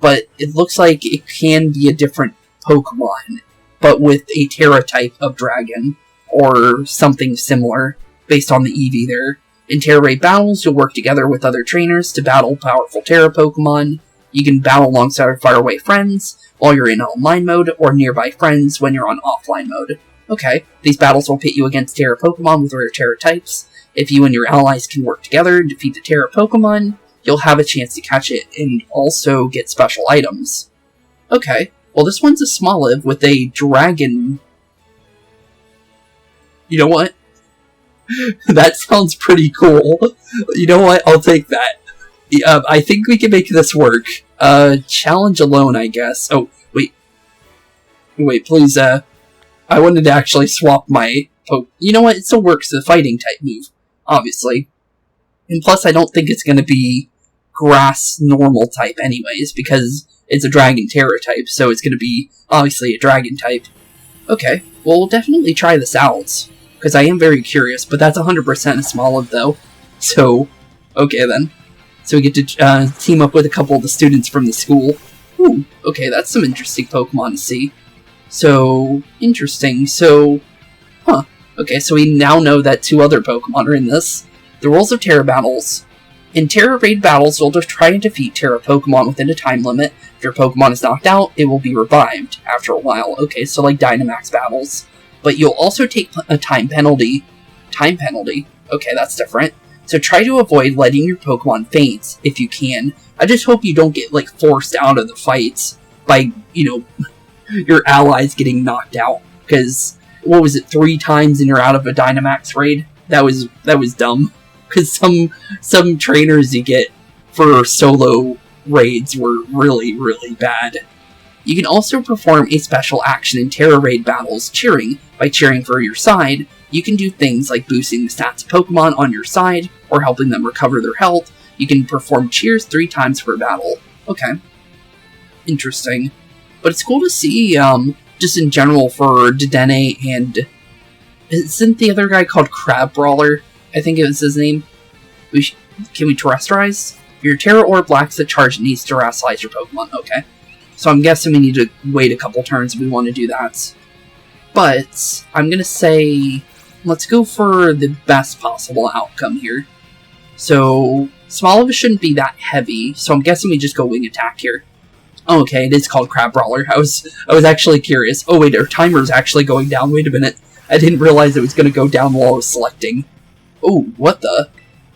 but it looks like it can be a different Pokemon, but with a Terra type of dragon, or something similar, based on the EV there. In Terra Raid battles, you'll work together with other trainers to battle powerful Terra Pokemon. You can battle alongside faraway friends while you're in online mode, or nearby friends when you're on offline mode. Okay, these battles will pit you against Terra Pokemon with rare Terra types. If you and your allies can work together and defeat the Terra Pokemon, you'll have a chance to catch it and also get special items. Okay, Well, this one's a Smoliv with a dragon. You know what? That sounds pretty cool. You know what? I'll take that. I think we can make this work. Challenge alone, I guess. Oh, wait. Wait, please, I wanted to actually swap my you know what? It still works, the fighting type move, obviously. And plus, I don't think it's going to be grass normal type anyways, because it's a dragon terra type, so it's going to be, obviously, a dragon type. Okay, well, we'll definitely try this out, because I am very curious, but that's 100% a Smoliv, though. So, okay then. So we get to team up with a couple of the students from the school. Ooh, okay, that's some interesting Pokemon to see. So, interesting. So, okay, so we now know that 2 other Pokemon are in this. The rules of Terra battles. In Terra raid battles, you'll just try to defeat Terra Pokemon within a time limit. If your Pokemon is knocked out, it will be revived after a while. Okay, so like Dynamax battles. But you'll also take a time penalty. Time penalty? Okay, that's different. So try to avoid letting your Pokemon faint, if you can. I just hope you don't get, like, forced out of the fights by, you know, your allies getting knocked out. Because, what was it, 3 times and you're out of a Dynamax raid? That was dumb. Because some trainers you get for solo raids were really, really bad. You can also perform a special action in Terra raid battles, cheering. By cheering for your side, you can do things like boosting the stats of Pokemon on your side, or helping them recover their health. You can perform cheers 3 times per battle. Okay. Interesting. But it's cool to see, just in general for Dedenne and... Isn't the other guy called Crab Brawler? I think it was his name. Can we terrestrialize? If your Terra Orb lacks the charge, it needs to terrestrialize your Pokemon. Okay. So I'm guessing we need to wait a couple turns if we want to do that. But, I'm gonna say... Let's go for the best possible outcome here. So, Smoliv shouldn't be that heavy, so I'm guessing we just go Wing Attack here. Oh, okay, it is called Crab Brawler. I was actually curious. Oh wait, our timer's actually going down. Wait a minute. I didn't realize it was going to go down while I was selecting. Oh, what the?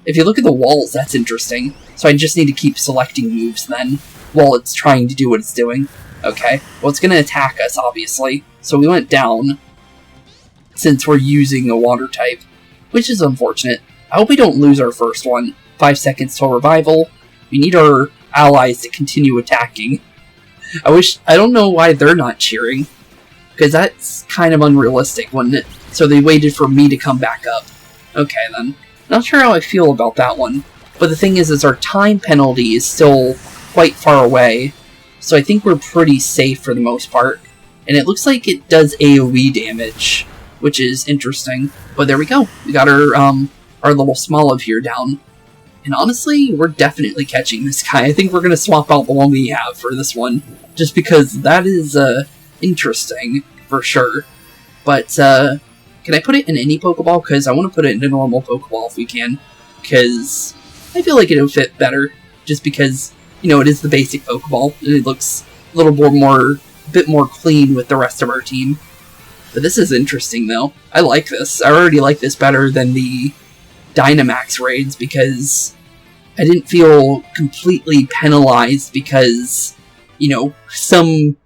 If you look at the walls, that's interesting. So I just need to keep selecting moves then, while it's trying to do what it's doing. Okay, well it's going to attack us, obviously. So we went down, since we're using a water type, which is unfortunate. I hope we don't lose our first one. 5 seconds till revival. We need our allies to continue attacking. I don't know why they're not cheering, because that's kind of unrealistic, wouldn't it? So they waited for me to come back up. Okay then. Not sure how I feel about that one. But the thing is our time penalty is still quite far away, so I think we're pretty safe for the most part. And it looks like it does AoE damage, which is interesting. But there we go. We got our little Smoliv here down. And honestly, we're definitely catching this guy. I think we're going to swap out the one we have for this one. Just because that is interesting, for sure. But, can I put it in any Pokeball? Because I want to put it in a normal Pokeball if we can. Because I feel like it would fit better. Just because, you know, it is the basic Pokeball. And it looks a little bit more clean with the rest of our team. But this is interesting, though. I like this. I already like this better than the Dynamax raids, because I didn't feel completely penalized because, you know, some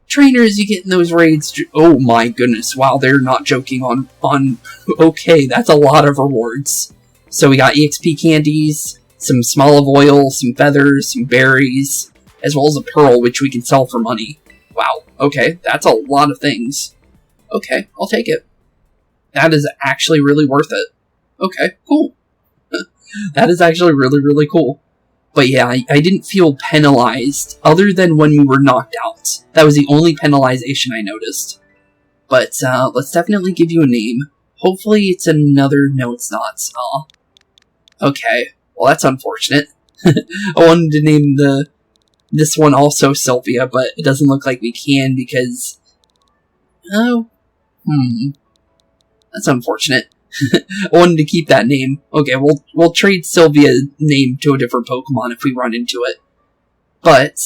trainers you get in those raids, oh my goodness, wow, they're not joking on okay, that's a lot of rewards. So we got EXP candies, some Smoliv oil, some feathers, some berries, as well as a pearl, which we can sell for money. Wow, okay, that's a lot of things. Okay, I'll take it. That is actually really worth it. Okay, cool. That is actually really, really cool. But yeah, I didn't feel penalized, other than when we were knocked out. That was the only penalization I noticed. But, let's definitely give you a name. Hopefully it's another... No, it's not. Aw. Okay, well that's unfortunate. I wanted to name this one also Sylvia, but it doesn't look like we can because... Oh, that's unfortunate. I wanted to keep that name. Okay, we'll trade Sylvia's name to a different Pokemon if we run into it. But,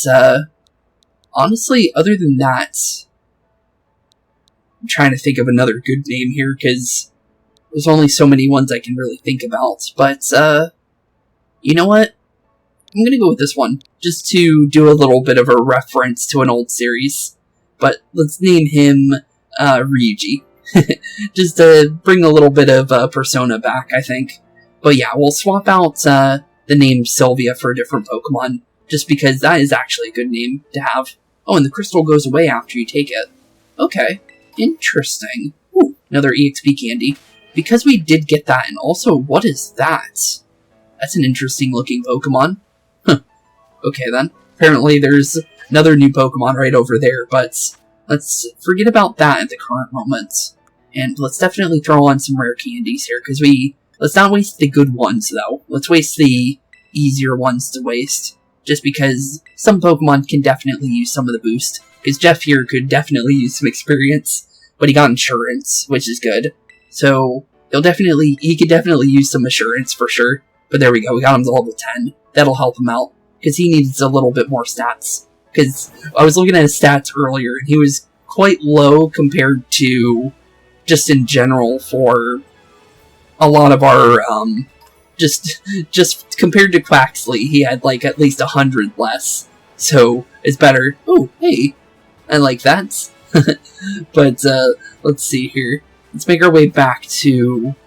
honestly, other than that, I'm trying to think of another good name here, because there's only so many ones I can really think about. But, you know what? I'm gonna go with this one, just to do a little bit of a reference to an old series. But let's name him Ryuji. Just to bring a little bit of Persona back, I think. But yeah, we'll swap out the name Sylvia for a different Pokemon, just because that is actually a good name to have. Oh, and the crystal goes away after you take it. Okay, interesting. Ooh, another EXP candy. Because we did get that, and also, what is that? That's an interesting looking Pokemon. Huh. Okay then. Apparently there's another new Pokemon right over there, but let's forget about that at the current moment. And let's definitely throw on some rare candies here, because let's not waste the good ones, though. Let's waste the easier ones to waste, just because some Pokemon can definitely use some of the boost. Because Jeff here could definitely use some experience, but he got insurance, which is good. So he could definitely use some assurance for sure. But there we go, we got him to level 10. That'll help him out, because he needs a little bit more stats. Because I was looking at his stats earlier, and he was quite low compared to, just in general, for a lot of our, just compared to Quaxly, he had like at least 100 less. So, it's better. Oh, hey, I like that. But, let's see here. Let's make our way back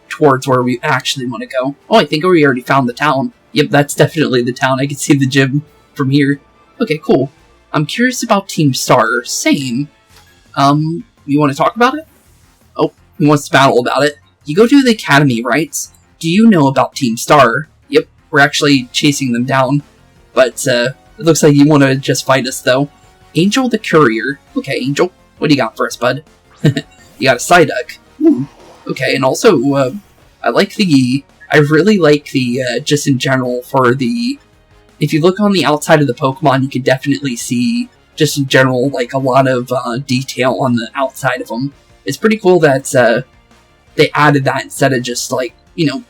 towards where we actually want to go. Oh, I think we already found the town. Yep, that's definitely the town. I can see the gym from here. Okay, cool. I'm curious about Team Star. Same. You want to talk about it? Oh, he wants to battle about it. You go to the academy, right? Do you know about Team Star? Yep, we're actually chasing them down. But, it looks like you want to just fight us, though. Angel the Courier. Okay, Angel. What do you got for us, bud? You got a Psyduck. Ooh. Okay, and also, I really like the, just in general, for the... If you look on the outside of the Pokemon, you can definitely see, just in general, like, a lot of, detail on the outside of them. It's pretty cool that, they added that instead of just, like, you know,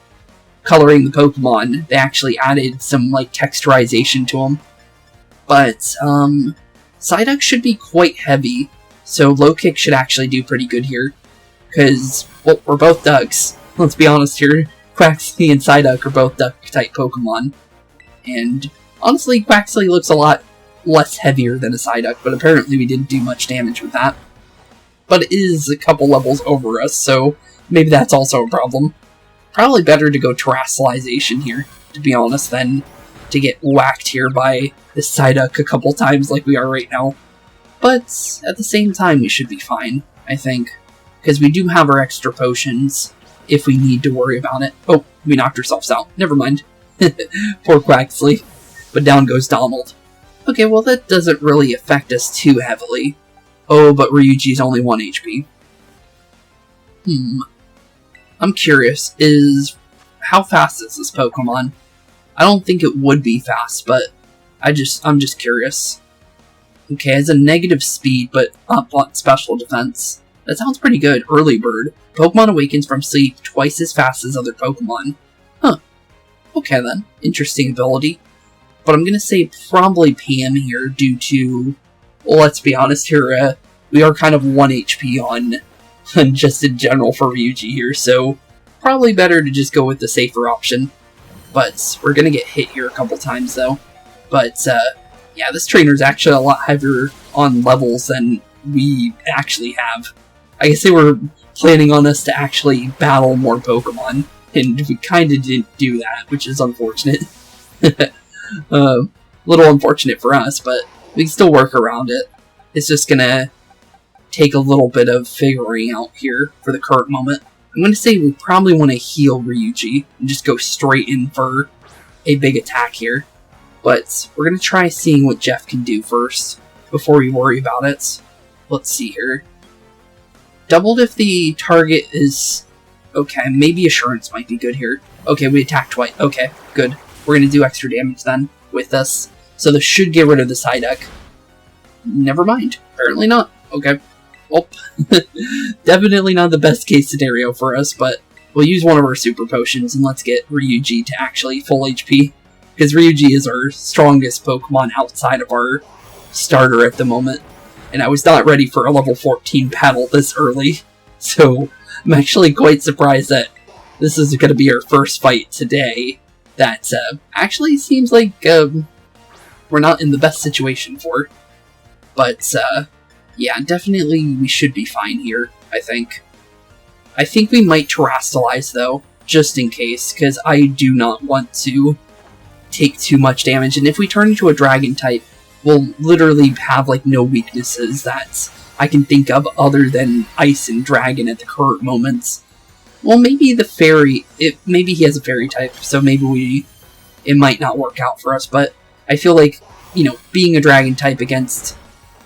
coloring the Pokemon. They actually added some, like, texturization to them. But, Psyduck should be quite heavy, so Low Kick should actually do pretty good here. Because, well, we're both Ducks. Let's be honest here. Quaxly and Psyduck are both Duck-type Pokemon. And, honestly, Quaxly looks a lot less heavier than a Psyduck, but apparently we didn't do much damage with that. But it is a couple levels over us, so maybe that's also a problem. Probably better to go Terrestrialization here, to be honest, than to get whacked here by the Psyduck a couple times like we are right now. But, at the same time, we should be fine, I think. Because we do have our extra potions, if we need to worry about it. Oh, we knocked ourselves out. Never mind. Poor Quaxly. But down goes Donald. Okay, well that doesn't really affect us too heavily. Oh, but Ryuji's only 1 HP. I'm curious, how fast is this Pokemon? I don't think it would be fast, but I'm just curious. Okay, it has a negative speed, but up on special defense. That sounds pretty good. Early Bird. Pokemon awakens from sleep twice as fast as other Pokemon. Huh. Okay then. Interesting ability. But I'm gonna say probably Pam here due to... Well, let's be honest here, we are kind of 1 HP on just in general for Ryuji here, so probably better to just go with the safer option. But we're gonna get hit here a couple times though. But, yeah, this trainer's actually a lot heavier on levels than we actually have. I guess they were planning on us to actually battle more Pokemon, and we kinda didn't do that, which is unfortunate. Little unfortunate for us, but we can still work around it. It's just gonna take a little bit of figuring out here for the current moment. I'm gonna say we probably want to heal Ryuji and just go straight in for a big attack here. But we're gonna try seeing what Jeff can do first, before we worry about it. Let's see here. Doubled if the target is... Okay, maybe Assurance might be good here. Okay, we attacked twice. Okay, good. We're gonna do extra damage then, with this. So this should get rid of the Psyduck. Never mind. Apparently not. Okay. Well, definitely not the best case scenario for us, but we'll use one of our super potions and let's get Ryuji to actually full HP. Because Ryuji is our strongest Pokemon outside of our starter at the moment. And I was not ready for a level 14 battle this early. So I'm actually quite surprised that this is going to be our first fight today. that actually seems like we're not in the best situation for. But yeah, definitely we should be fine here, I think. I think we might terrestrialize, though, just in case, because I do not want to take too much damage. And if we turn into a dragon type, we'll literally have like no weaknesses that I can think of other than ice and dragon at the current moments. Well, maybe the fairy, maybe he has a fairy type, so maybe it might not work out for us, but I feel like, you know, being a dragon type against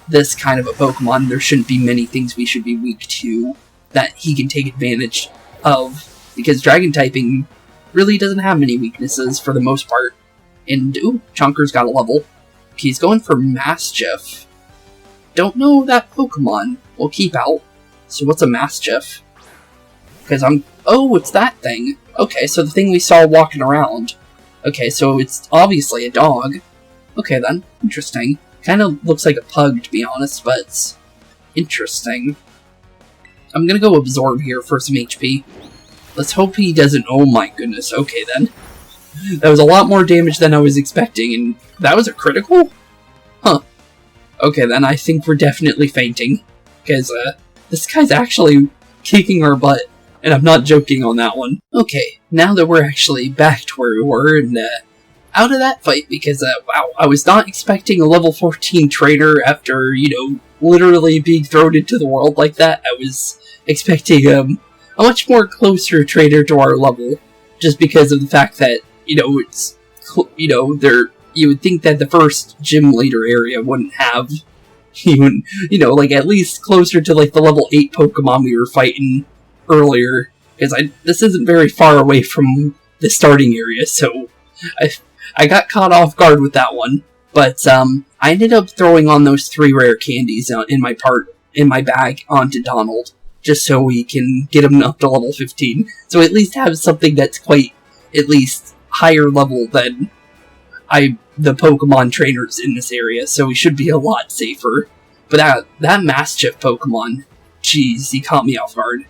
this kind of a Pokemon, there shouldn't be many things we should be weak to that he can take advantage of, because dragon typing really doesn't have many weaknesses for the most part. And, ooh, Chunker's got a level. He's going for Mischief. Don't know that Pokemon. We'll keep out. So what's a Mischief? Because oh, it's that thing. Okay, so the thing we saw walking around. Okay, so it's obviously a dog. Okay then, interesting. Kind of looks like a pug, to be honest, but interesting. I'm gonna go Absorb here for some HP. Let's hope he doesn't. Oh my goodness. Okay then. That was a lot more damage than I was expecting, and that was a critical? Huh. Okay then, I think we're definitely fainting. Because this guy's actually kicking our butt, and I'm not joking on that one. Okay, now that we're actually back to where we were, and out of that fight, because, wow, I was not expecting a level 14 trainer after, you know, literally being thrown into the world like that. I was expecting a much more closer trainer to our level, just because of the fact that, you know, it's, you know, you would think that the first gym leader area wouldn't have even, you know, like, at least closer to, like, the level 8 Pokemon we were fighting earlier, because this isn't very far away from the starting area, so I got caught off guard with that one, but I ended up throwing on those 3 rare candies in my bag onto Donald, just so we can get him up to level 15, so at least have something that's quite, at least, higher level than the Pokemon trainers in this area, so we should be a lot safer. But that Mischief Pokemon, jeez, he caught me off guard.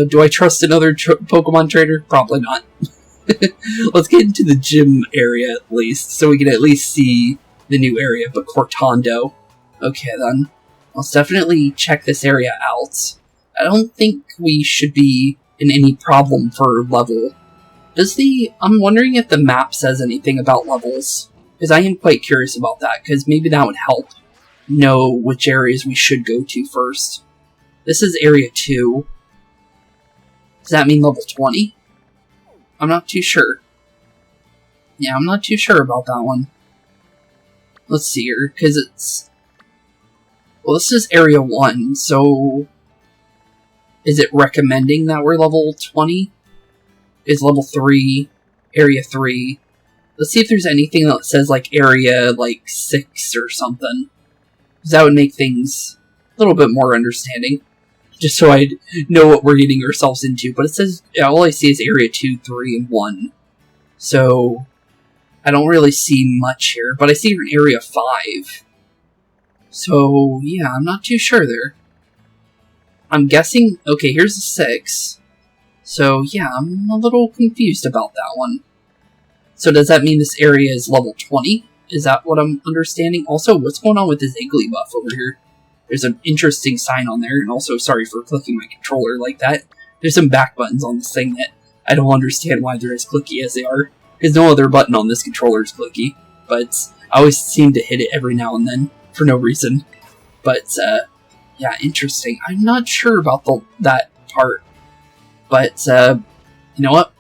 Do I trust another Pokemon trainer? Probably not. Let's get into the gym area at least, so we can at least see the new area, but Cortando. Okay then, let's definitely check this area out. I don't think we should be in any problem for level. I'm wondering if the map says anything about levels, because I am quite curious about that, because maybe that would help know which areas we should go to first. This is area 2. Does that mean level 20? I'm not too sure. Yeah, I'm not too sure about that one. Let's see here, because it's... Well, this is area 1, so... Is it recommending that we're level 20? Is level 3, area 3. Let's see if there's anything that says, like, area, like, 6 or something. Because that would make things a little bit more understanding. Just so I'd know what we're getting ourselves into. But it says, yeah, all I see is area 2, 3, and 1. So, I don't really see much here. But I see you're in area 5. So, yeah, I'm not too sure there. I'm guessing, okay, here's a 6. So, yeah, I'm a little confused about that one. So does that mean this area is level 20? Is that what I'm understanding? Also, what's going on with this Igglybuff over here? There's an interesting sign on there, and also, sorry for clicking my controller like that. There's some back buttons on this thing that I don't understand why they're as clicky as they are. Because no other button on this controller is clicky. But I always seem to hit it every now and then, for no reason. But, yeah, interesting. I'm not sure about that part. But, you know what?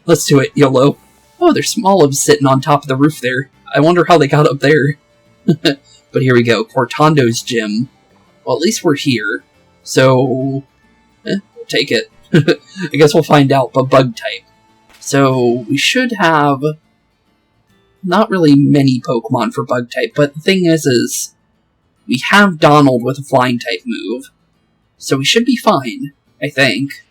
Let's do it, YOLO. Oh, there's some olives sitting on top of the roof there. I wonder how they got up there. But here we go, Cortando's gym. Well, at least we're here. So, we'll take it. I guess we'll find out, but bug type. So, we should have not really many Pokemon for bug type, but the thing is we have Donald with a flying type move. So we should be fine, I think.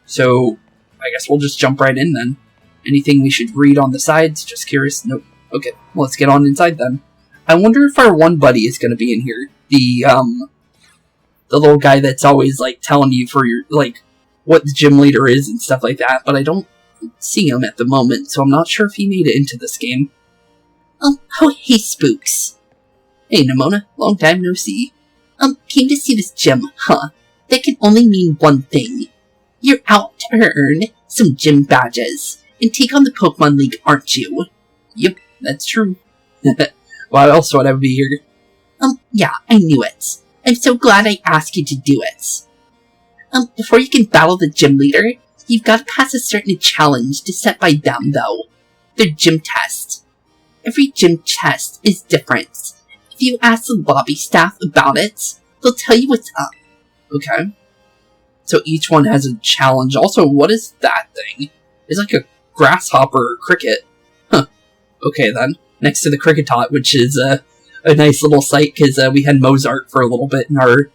So, I guess we'll just jump right in then. Anything we should read on the sides? Just curious? Nope. Okay, well, let's get on inside then. I wonder if our one buddy is going to be in here. The little guy that's always, like, telling you for your, like, what the gym leader is and stuff like that. But I don't see him at the moment, so I'm not sure if he made it into this game. Oh, hey, Spooks. Hey, Nemona, long time no see. Came to see this gym, huh? That can only mean one thing. You're out to earn some gym badges and take on the Pokemon League, aren't you? Yep, that's true. Why else would I be here? Yeah, I knew it. I'm so glad I asked you to do it. Before you can battle the gym leader, you've got to pass a certain challenge set by them, though. Their gym test. Every gym test is different. If you ask the lobby staff about it, they'll tell you what's up. Okay. So each one has a challenge. Also, what is that thing? It's like a grasshopper or cricket. Huh. Okay, then. Next to the Cricketot, which is a nice little sight, because we had Mozart for a little bit in our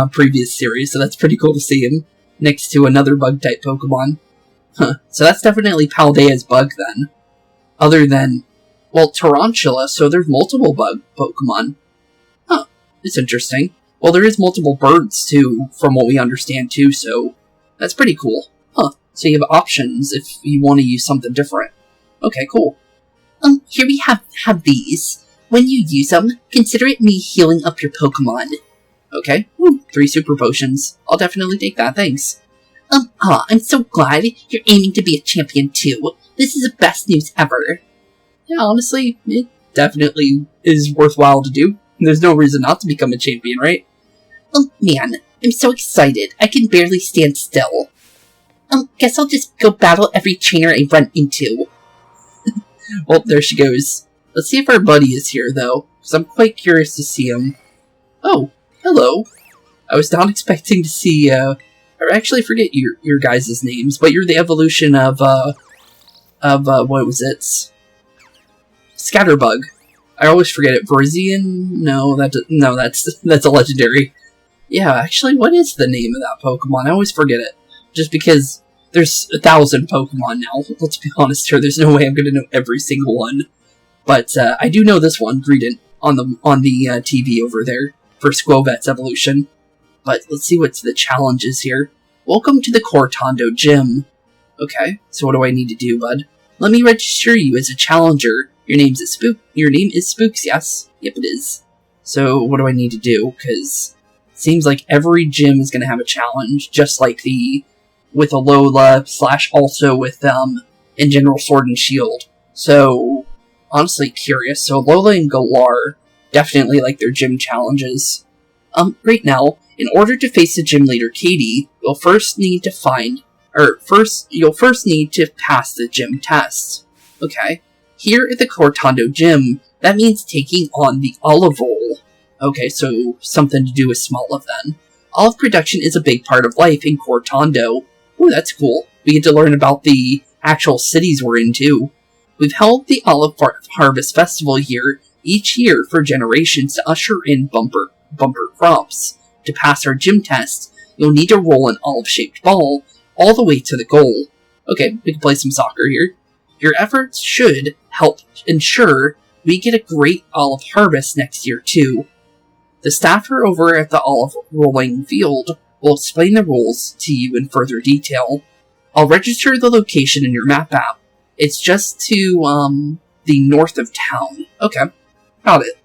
previous series, so that's pretty cool to see him next to another bug-type Pokemon. Huh. So that's definitely Paldea's bug, then. Other than, well, Tarantula, so there's multiple bug Pokemon. Huh. It's interesting. Well, there is multiple birds, too, from what we understand, too, so that's pretty cool. Huh. So you have options if you want to use something different. Okay, cool. Here we have these. When you use them, consider it me healing up your Pokemon. Okay. Woo, 3 super potions. I'll definitely take that, thanks. I'm so glad you're aiming to be a champion too. This is the best news ever. Yeah, honestly, it definitely is worthwhile to do. There's no reason not to become a champion, right? Oh man, I'm so excited, I can barely stand still. Guess I'll just go battle every trainer I run into. Well, there she goes. Let's see if our buddy is here, though, because I'm quite curious to see him. Oh, hello. I was not expecting to see, I actually forget your guys' names, but you're the evolution of, what was it? Scatterbug. I always forget it. Virizion? No, that's a legendary. Yeah, actually, what is the name of that Pokemon? I always forget it. Just because there's 1,000 Pokemon now. Let's be honest here, there's no way I'm going to know every single one. But I do know this one, Greedent, on the TV over there for Squovet's evolution. But let's see what the challenge is here. Welcome to the Cortondo Gym. Okay, so what do I need to do, bud? Let me register you as a challenger. Your name is Spooks, yes? Yep, it is. So what do I need to do? Because it seems like every gym is going to have a challenge, just like with Alola, / also with, in general, Sword and Shield. So, honestly curious. So Alola and Galar definitely like their gym challenges. Right now, in order to face the gym leader, Katie, you'll first need to pass the gym test. Okay. Here at the Cortondo Gym, that means taking on the olive roll. Okay, so something to do with Smoliv then. Olive production is a big part of life in Cortondo. Ooh, that's cool. We get to learn about the actual cities we're in, too. We've held the Olive Harvest Festival here each year for generations to usher in bumper crops. To pass our gym test, you'll need to roll an olive-shaped ball all the way to the goal. Okay, we can play some soccer here. Your efforts should help ensure we get a great olive harvest next year, too. The staffer over at the olive rolling field will explain the rules to you in further detail. I'll register the location in your map app. It's just to, the north of town. Okay, got it.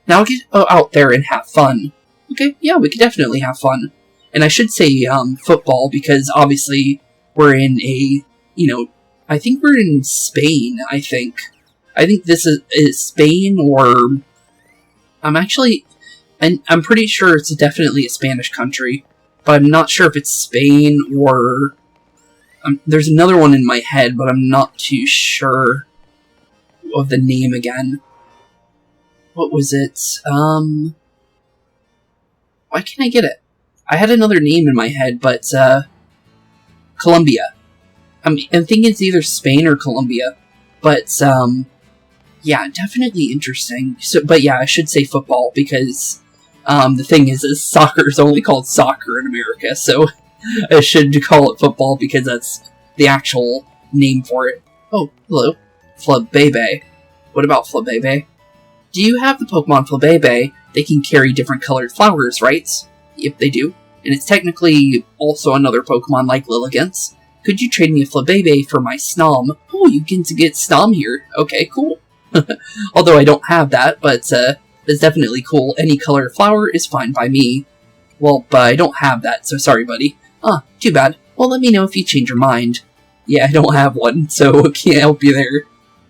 Now get out there and have fun. Okay, yeah, we could definitely have fun. And I should say, football, because obviously we're in a, I think we're in Spain, I think. I think this is Spain, or I'm pretty sure it's definitely a Spanish country, but I'm not sure if it's Spain or, there's another one in my head, but I'm not too sure of the name again. What was it? Why can't I get it? I had another name in my head, but, Colombia. I'm thinking it's either Spain or Colombia, but, yeah, definitely interesting. So, but yeah, I should say football, because, the thing is soccer is only called soccer in America, so I should call it football, because that's the actual name for it. Oh, hello. Flabebe. What about Flabebe? Do you have the Pokemon Flabebe? They can carry different colored flowers, right? Yep, they do. And it's technically also another Pokemon like Lilligant's. Could you trade me a Flabebe for my Snom? Oh, you can get Snom here. Okay, cool. Although I don't have that, but it's definitely cool. Any color flower is fine by me. Well, but I don't have that, so sorry, buddy. Ah, too bad. Well, let me know if you change your mind. Yeah, I don't have one, so can't help you there.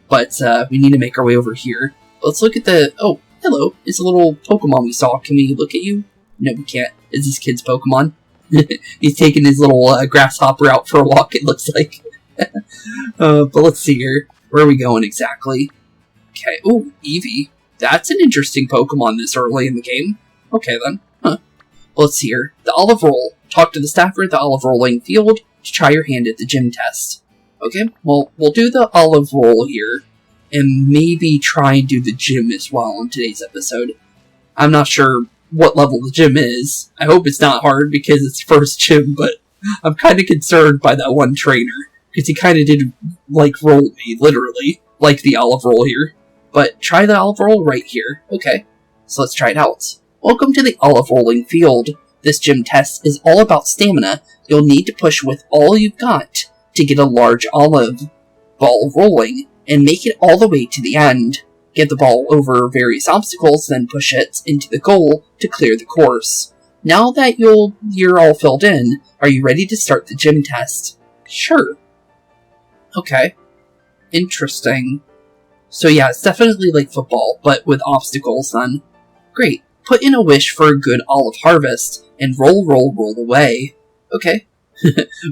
But we need to make our way over here. Let's look at the... Oh, hello. It's a little Pokemon we saw. Can we look at you? No, we can't. Is this kid's Pokemon? He's taking his little grasshopper out for a walk, it looks like. But let's see here. Where are we going exactly? Okay. Ooh, Eevee. That's an interesting Pokemon this early in the game. Okay, then. Huh. Let's see here. The Olive Roll. Talk to the staffer at the Olive Rolling Field to try your hand at the gym test. Okay, well, we'll do the Olive Roll here, and maybe try and do the gym as well in today's episode. I'm not sure what level the gym is. I hope it's not hard because it's first gym, but I'm kind of concerned by that one trainer, because he kind of did, like, roll me, literally, like the Olive Roll here. But try the Olive Roll right here. Okay, so let's try it out. Welcome to the Olive Rolling Field. This gym test is all about stamina. You'll need to push with all you've got to get a large olive ball rolling, and make it all the way to the end. Get the ball over various obstacles, then push it into the goal to clear the course. Now that you're all filled in, are you ready to start the gym test? Sure. Okay. Interesting. So yeah, it's definitely like football, but with obstacles then. Great. Put in a wish for a good olive harvest, and roll, roll, roll away. Okay.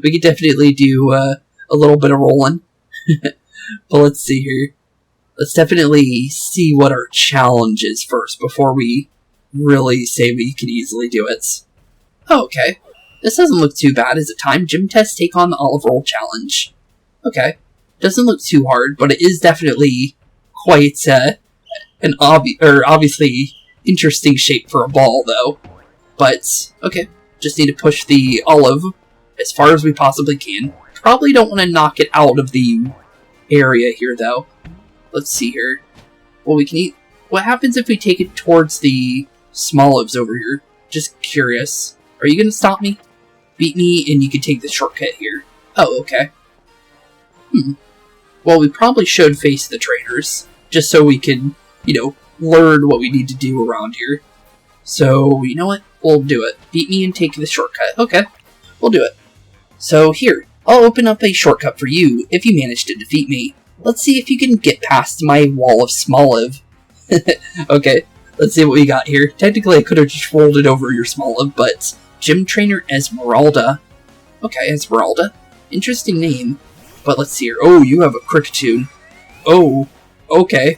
We could definitely do a little bit of rolling. But let's see here. Let's definitely see what our challenge is first before we really say we can easily do it. Oh, okay. This doesn't look too bad. Is it time? Gym test take on the Olive Roll challenge. Okay. Doesn't look too hard, but it is definitely quite an obviously interesting shape for a ball, though. But, okay. Just need to push the olive as far as we possibly can. Probably don't want to knock it out of the area here, though. Let's see here. Well, we can eat... What happens if we take it towards the Smolives over here? Just curious. Are you going to stop me? Beat me, and you can take the shortcut here. Oh, okay. Well, we probably should face the trainers, just so we can, learn what we need to do around here. So, you know what? We'll do it. Beat me and take the shortcut. Okay, we'll do it. So, here, I'll open up a shortcut for you if you manage to defeat me. Let's see if you can get past my wall of Smoliv. Okay, let's see what we got here. Technically, I could have just rolled it over your Smoliv, but Gym Trainer Esmeralda. Okay, Esmeralda. Interesting name. But let's see here. Oh, you have a Kricketune. Oh, okay.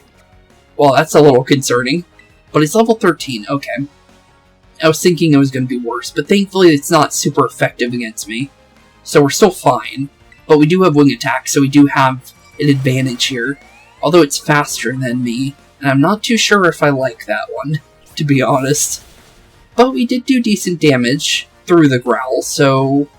Well, that's a little concerning. But it's level 13, okay. I was thinking it was going to be worse, but thankfully it's not super effective against me. So we're still fine. But we do have Wing Attack, so we do have an advantage here. Although it's faster than me, and I'm not too sure if I like that one, to be honest. But we did do decent damage through the growl, so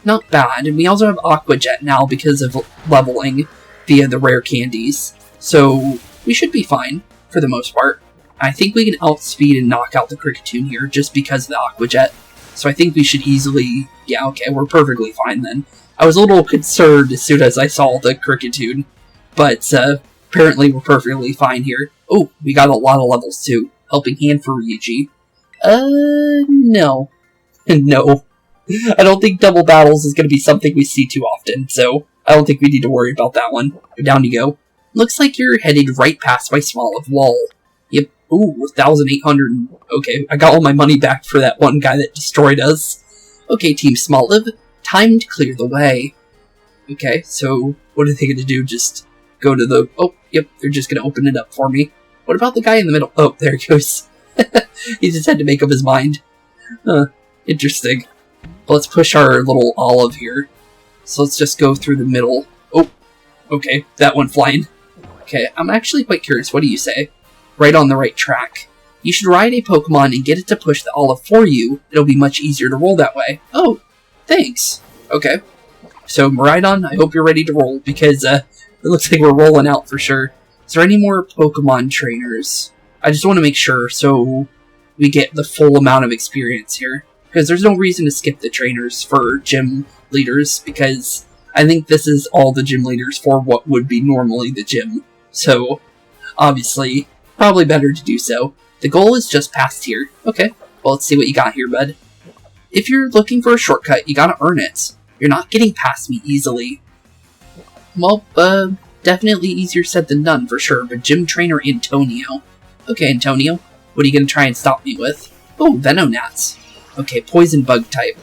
not bad. And we also have Aqua Jet now because of leveling via the rare candies. So we should be fine, for the most part. I think we can outspeed and knock out the Kricketune here just because of the Aqua Jet. So I think we should easily... Yeah, okay, we're perfectly fine then. I was a little concerned as soon as I saw the Kricketune, but apparently we're perfectly fine here. Oh, we got a lot of levels too. Helping Hand for Ryuji. No. No. I don't think double battles is going to be something we see too often, so I don't think we need to worry about that one. Down you go. Looks like you're headed right past my Smoliv wall. Yep. Ooh, 1,800. Okay, I got all my money back for that one guy that destroyed us. Okay, Team Smoliv, time to clear the way. Okay, so what are they going to do? Just go to the... Oh, yep, they're just going to open it up for me. What about the guy in the middle? Oh, there he goes. He just had to make up his mind. Interesting. Well, let's push our little olive here. So let's just go through the middle. Oh, okay, that went flying. Okay, I'm actually quite curious. What do you say? Right on the right track. You should ride a Pokemon and get it to push the olive for you. It'll be much easier to roll that way. Oh, thanks. Okay. So, Miraidon, I hope you're ready to roll, because it looks like we're rolling out for sure. Is there any more Pokemon trainers? I just want to make sure so we get the full amount of experience here. Because there's no reason to skip the trainers for gym leaders, because I think this is all the gym leaders for what would be normally the gym. So, obviously, probably better to do so. The goal is just past here. Okay, well, let's see what you got here, bud. If you're looking for a shortcut, you gotta earn it. You're not getting past me easily. Well, definitely easier said than done, for sure, but Gym Trainer Antonio. Okay, Antonio, what are you gonna try and stop me with? Oh, Venonats. Okay, Poison Bug type.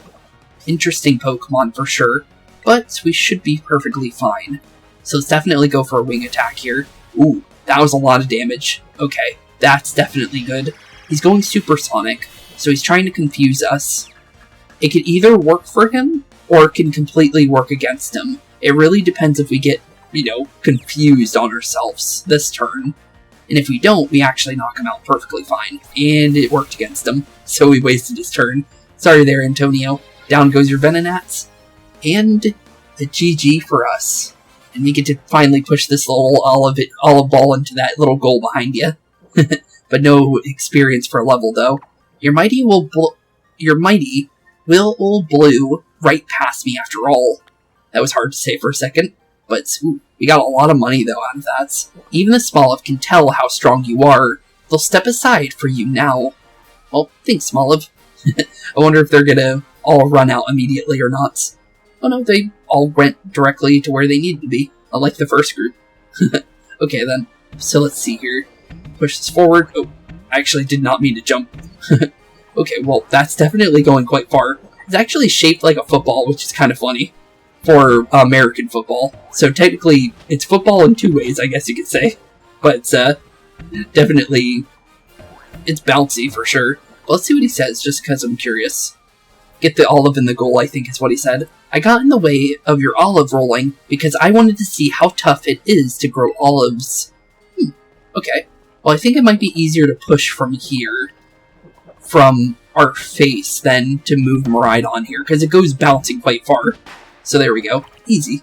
Interesting Pokemon, for sure, but we should be perfectly fine. So let's definitely go for a wing attack here. Ooh, that was a lot of damage. Okay, that's definitely good. He's going supersonic, so he's trying to confuse us. It could either work for him, or it can completely work against him. It really depends if we get, confused on ourselves this turn. And if we don't, we actually knock him out perfectly fine. And it worked against him, so we wasted his turn. Sorry there, Antonio. Down goes your Venonats. And a GG for us. And you get to finally push this little olive ball into that little goal behind you. But no experience for a level, though. Your mighty will blew right past me after all. That was hard to say for a second. But ooh, we got a lot of money, though, out of that. Even the Smoliv can tell how strong you are. They'll step aside for you now. Well, thanks, Smoliv. I wonder if they're gonna all run out immediately or not. Oh no, they all went directly to where they needed to be, unlike the first group. Okay then, so let's see here. Push this forward. Oh, I actually did not mean to jump. Okay, well, that's definitely going quite far. It's actually shaped like a football, which is kind of funny for American football. So technically, it's football in two ways, I guess you could say. But definitely, it's bouncy for sure. But let's see what he says, just because I'm curious. Get the olive in the goal, I think is what he said. I got in the way of your olive rolling because I wanted to see how tough it is to grow olives. Okay. Well, I think it might be easier to push from here, from our face, than to move Miraidon here, because it goes bouncing quite far. So there we go. Easy.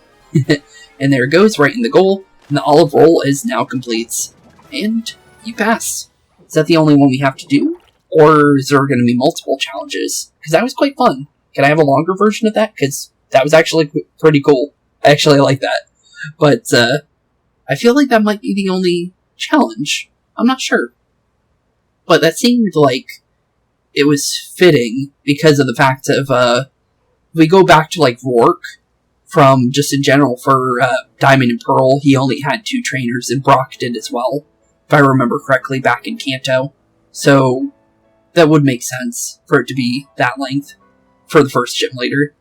And there it goes, right in the goal, and the olive roll is now complete. And you pass. Is that the only one we have to do? Or is there going to be multiple challenges? Because that was quite fun. Can I have a longer version of that? Because that was actually pretty cool. I actually like that. But I feel like that might be the only challenge. I'm not sure. But that seemed like it was fitting because of the fact of, we go back to, like, Rourke from, just in general, for Diamond and Pearl, he only had 2 trainers, and Brock did as well, if I remember correctly, back in Kanto. So that would make sense for it to be that length for the first gym leader.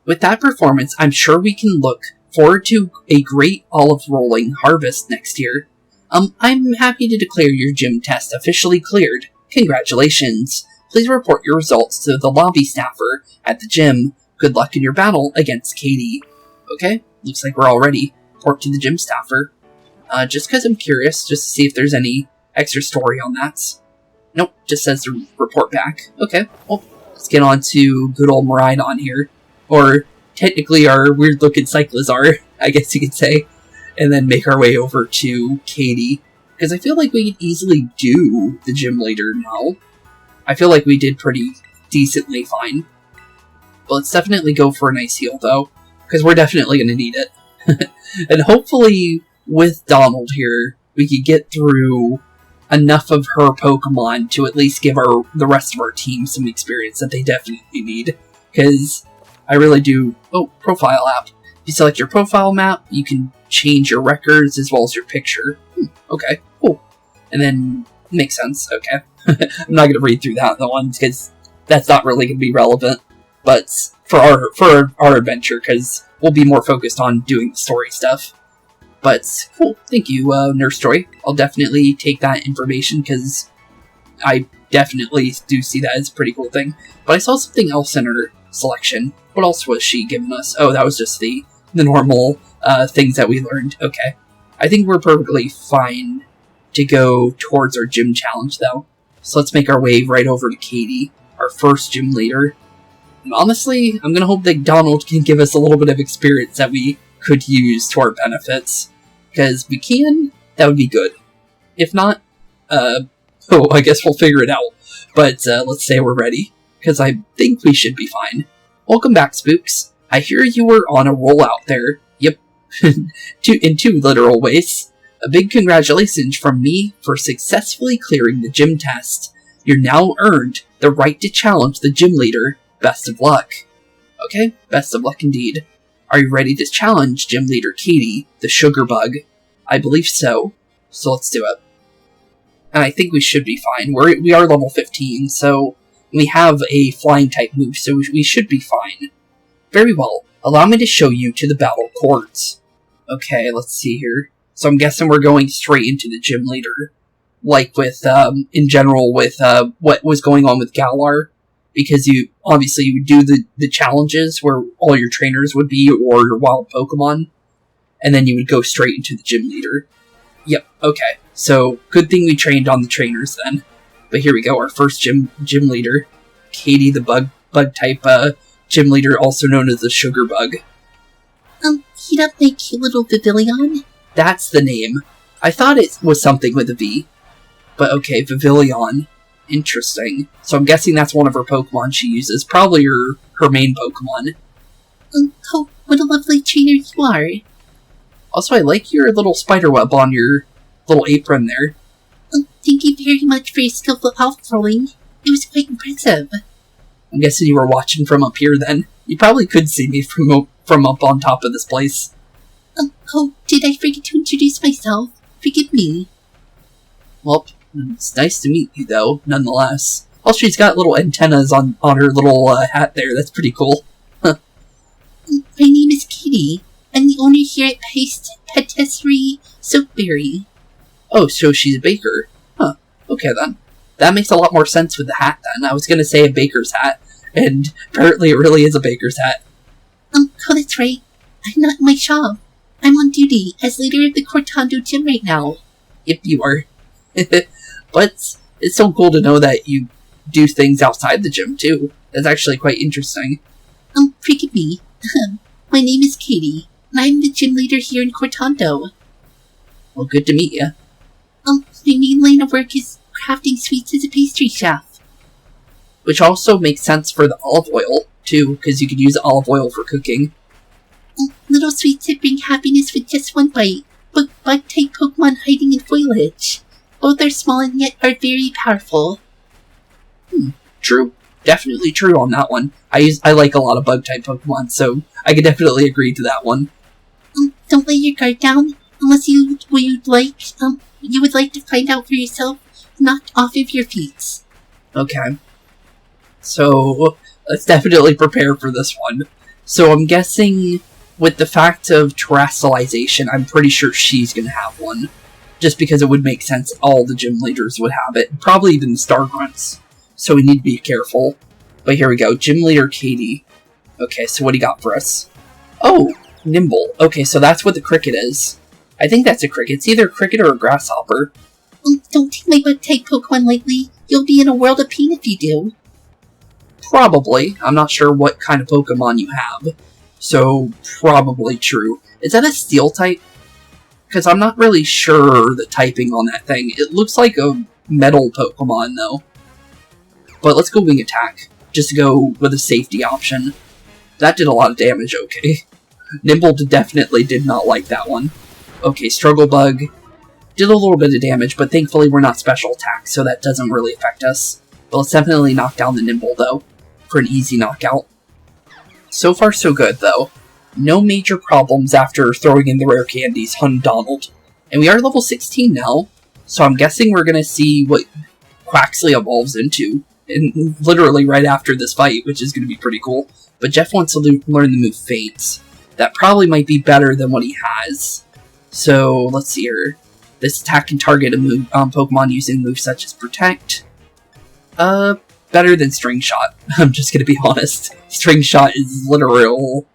With that performance, I'm sure we can look forward to a great olive rolling harvest next year. I'm happy to declare your gym test officially cleared. Congratulations. Please report your results to the lobby staffer at the gym. Good luck in your battle against Katie. Okay, looks like we're all ready. Report to the gym staffer. Just because I'm curious, just to see if there's any extra story on that. Nope, just says to report back. Okay, well, let's get on to good old Miraidon here. Or, technically our weird-looking Cyclizar, I guess you could say. And then make our way over to Katie. Because I feel like we could easily do the gym leader now. I feel like we did pretty decently fine. But let's definitely go for a nice heal, though. Because we're definitely going to need it. And hopefully, with Donald here, we could get through enough of her Pokemon to at least give the rest of our team some experience that they definitely need. Because I really do... Oh, profile app. If you select your profile map, you can change your records as well as your picture. Okay, cool. And then, makes sense, okay. I'm not going to read through that one, because that's not really going to be relevant. But for our adventure, because we'll be more focused on doing the story stuff. But, cool, thank you, Nurse Joy. I'll definitely take that information, because I definitely do see that as a pretty cool thing. But I saw something else in her selection. What else was she giving us? Oh, that was just the normal things that we learned. Okay. I think we're perfectly fine to go towards our gym challenge, though. So let's make our way right over to Katie, our first gym leader. And honestly, I'm going to hope that Donald can give us a little bit of experience that we could use to our benefits. Because if we can, that would be good. If not, I guess we'll figure it out. But let's say we're ready, because I think we should be fine. Welcome back, Spooks. I hear you were on a roll out there. Yep, in two literal ways. A big congratulations from me for successfully clearing the gym test. You're now earned the right to challenge the gym leader. Best of luck. Okay, best of luck indeed. Are you ready to challenge gym leader Katie, the sugar bug? I believe so. So let's do it. And I think we should be fine. We are level 15, so we have a flying type move, so we should be fine. Very well. Allow me to show you to the battle courts. Okay, let's see here. So I'm guessing we're going straight into the gym leader. Like with, in general, with, what was going on with Galar. Because you would do the challenges where all your trainers would be, or your wild Pokemon. And then you would go straight into the gym leader. Yep, okay. So, good thing we trained on the trainers then. But here we go, our first gym leader. Katie, the bug type, gym leader, also known as the sugar bug. Heat up my cute little Vivillon? That's the name. I thought it was something with a V. But okay, Vivillon. Interesting. So I'm guessing that's one of her Pokemon she uses. Probably her main Pokemon. Oh, what a lovely trainer you are. Also, I like your little spiderweb on your little apron there. Thank you very much for your skillful outflowing. It was quite impressive. I'm guessing you were watching from up here then. You probably could see me from up on top of this place. Oh, did I forget to introduce myself? Forgive me. Well, it's nice to meet you, though, nonetheless. Also, she's got little antennas on her little hat there. That's pretty cool. My name is Katie. I'm the owner here at Patisserie Soapberry. Oh, so she's a baker. Huh. Okay, then. That makes a lot more sense with the hat, then. I was going to say a baker's hat, and apparently it really is a baker's hat. Oh, that's right. I'm not in my shop. I'm on duty as leader of the Cortando gym right now. Yep, you are. But it's so cool to know that you do things outside the gym, too. That's actually quite interesting. Forgive me. My name is Katie, and I'm the gym leader here in Cortando. Well, good to meet you. My main line of work is crafting sweets as a pastry chef. Which also makes sense for the olive oil, too, because you could use olive oil for cooking. Little sweets that bring happiness with just one bite, but bug-type Pokemon hiding in foliage. Both are small and yet are very powerful. True. Definitely true on that one. I like a lot of bug-type Pokemon, so I could definitely agree to that one. Don't let your guard down, unless you would like to find out for yourself, knocked off of your feet. Okay. So, let's definitely prepare for this one. So I'm guessing, with the fact of terrestrialization, I'm pretty sure she's gonna have one. Just because it would make sense all the gym leaders would have it. Probably even the Stargrunts. So we need to be careful. But here we go. Gym leader Katie. Okay, so what do you got for us? Oh, Nimble. Okay, so that's what the cricket is. I think that's a cricket. It's either a cricket or a grasshopper. Don't take my bug-type Pokemon lightly. You'll be in a world of pain if you do. Probably. I'm not sure what kind of Pokemon you have. So, probably true. Is that a steel type? Because I'm not really sure the typing on that thing. It looks like a metal Pokemon, though. But let's go Wing Attack, just to go with a safety option. That did a lot of damage, okay. Nimble definitely did not like that one. Okay, Struggle Bug did a little bit of damage, but thankfully we're not special attack, so that doesn't really affect us. But let's definitely knock down the Nimble, though, for an easy knockout. So far, so good, though. No major problems after throwing in the rare candies, Hun Donald. And we are level 16 now, so I'm guessing we're going to see what Quaxly evolves into, and literally right after this fight, which is going to be pretty cool. But Jeff wants to learn the move Faint. That probably might be better than what he has. So, let's see here. This attack can target a move, Pokemon using moves such as Protect. Better than String Shot. I'm just going to be honest. String Shot is literal.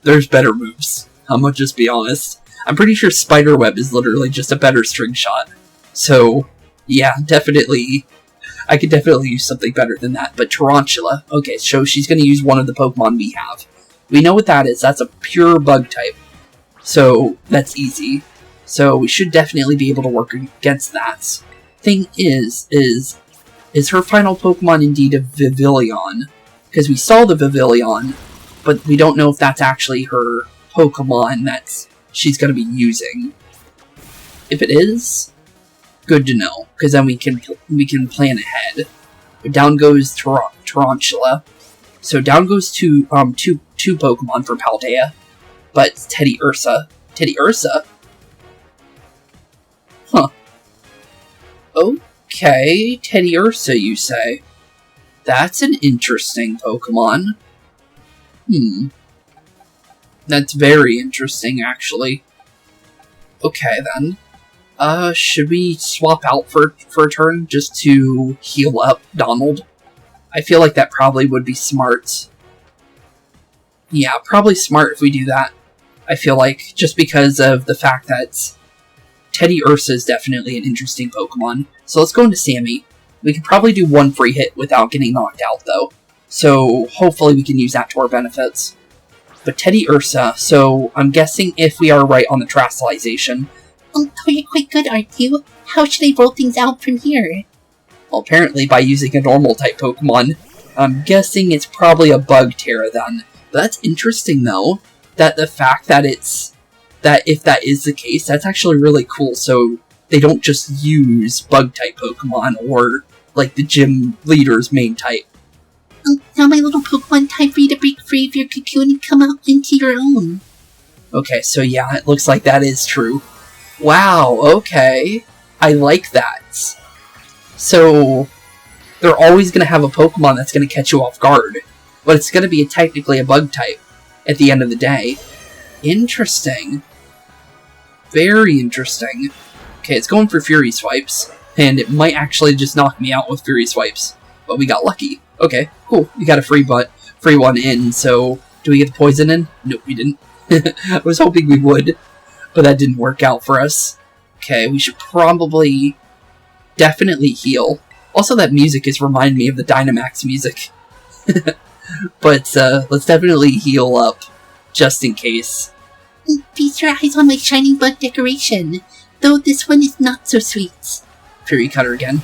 There's better moves. I'm gonna just be honest. I'm pretty sure Spiderweb is literally just a better String Shot. So, yeah, definitely. I could definitely use something better than that. But Tarantula. Okay, so she's gonna use one of the Pokemon we have. We know what that is. That's a pure bug type. So, that's easy. So, we should definitely be able to work against that. Thing is her final Pokemon indeed a Vivillon? Because we saw the Vivillon, but we don't know if that's actually her Pokemon that she's going to be using. If it is, good to know, because then we can plan ahead. But down goes Tarantula. So down goes two Pokemon for Paldea, but Teddy Ursa. Teddy Ursa? Huh. Okay, Teddy Ursa, you say? That's an interesting Pokemon. That's very interesting, actually. Okay, then. Should we swap out for a turn just to heal up Donald? I feel like that probably would be smart. Yeah, probably smart if we do that. I feel like, just because of the fact that Teddy Ursa is definitely an interesting Pokemon. So let's go into Sammy. We could probably do one free hit without getting knocked out, though. So hopefully we can use that to our benefits. But Teddy Ursa, so I'm guessing if we are right on the Terastallization. Oh, you're quite good, aren't you? How should I roll things out from here? Well, apparently by using a normal type Pokemon. I'm guessing it's probably a Bug Terra then. But that's interesting though, that the fact that if that is the case, that's actually really cool. So they don't just use Bug type Pokemon or like the gym leader's main type. Oh, now my little Pokemon time for you to break free of your cocoon and come out into your own. Okay, so yeah, it looks like that is true. Wow, okay. I like that. So, they're always going to have a Pokemon that's going to catch you off guard. But it's going to be technically a Bug type at the end of the day. Interesting. Very interesting. Okay, it's going for Fury Swipes. And it might actually just knock me out with Fury Swipes. But we got lucky. Okay, cool. We got a free one in, so... Do we get the poison in? Nope, we didn't. I was hoping we would. But that didn't work out for us. Okay, we should probably definitely heal. Also, that music is reminding me of the Dynamax music. But let's definitely heal up, just in case. Feast your eyes on my shining bug decoration, though this one is not so sweet. Fury Cutter again.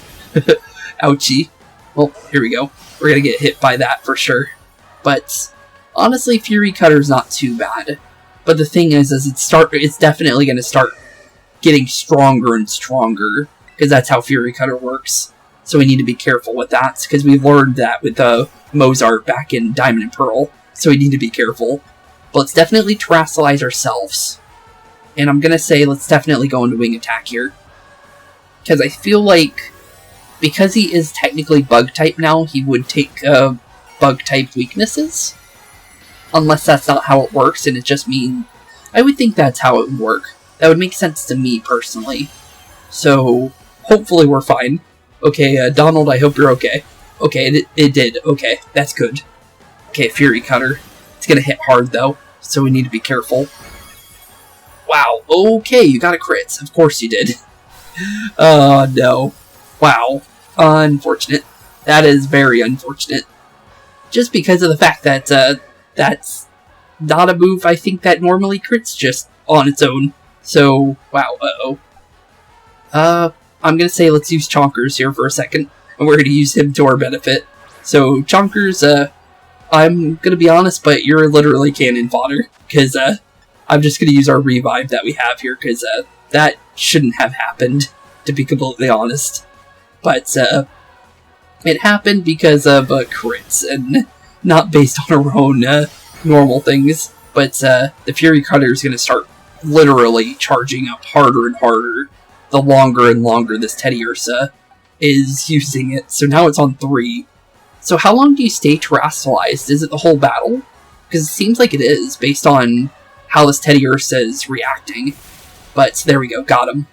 Ouchie. Well, here we go. We're gonna get hit by that for sure. But honestly, Fury Cutter's not too bad. But the thing is it's definitely going to start getting stronger and stronger, because that's how Fury Cutter works. So we need to be careful with that, because we learned that with Mozart back in Diamond and Pearl. So we need to be careful. But let's definitely Terastallize ourselves. And I'm going to say let's definitely go into Wing Attack here. Because I feel like, because he is technically Bug-type now, he would take Bug-type weaknesses. Unless that's not how it works, and it just means... I would think that's how it would work. That would make sense to me, personally. So, hopefully we're fine. Okay, Donald, I hope you're okay. Okay, it did. Okay, that's good. Okay, Fury Cutter. It's gonna hit hard, though, so we need to be careful. Wow, okay, you got a crit. Of course you did. Oh, no. Wow. Unfortunate. That is very unfortunate. Just because of the fact that, that's not a move I think that normally crits just on its own. So, wow, I'm gonna say let's use Chonkers here for a second, and we're gonna use him to our benefit. So, Chonkers, I'm gonna be honest, but you're literally cannon fodder, because, I'm just gonna use our revive that we have here, because, that shouldn't have happened, to be completely honest. But, it happened because of, crits, and not based on our own normal things, but the Fury Cutter is going to start literally charging up harder and harder the longer and longer this Teddy Ursa is using it. So now it's on 3. So how long do you stay Terastallized? Is it the whole battle? Because it seems like it is, based on how this Teddy Ursa is reacting. But there we go, got him.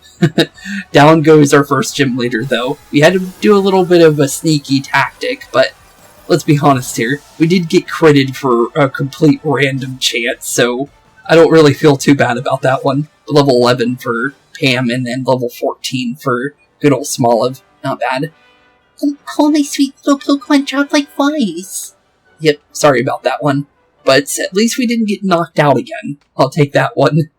Down goes our first gym leader, though. We had to do a little bit of a sneaky tactic, but let's be honest here. We did get critted for a complete random chance, so I don't really feel too bad about that one. Level 11 for Pam, and then level 14 for good old Smoliv. Not bad. All my sweet little Pokemon dropped like flies. Yep, sorry about that one. But at least we didn't get knocked out again. I'll take that one.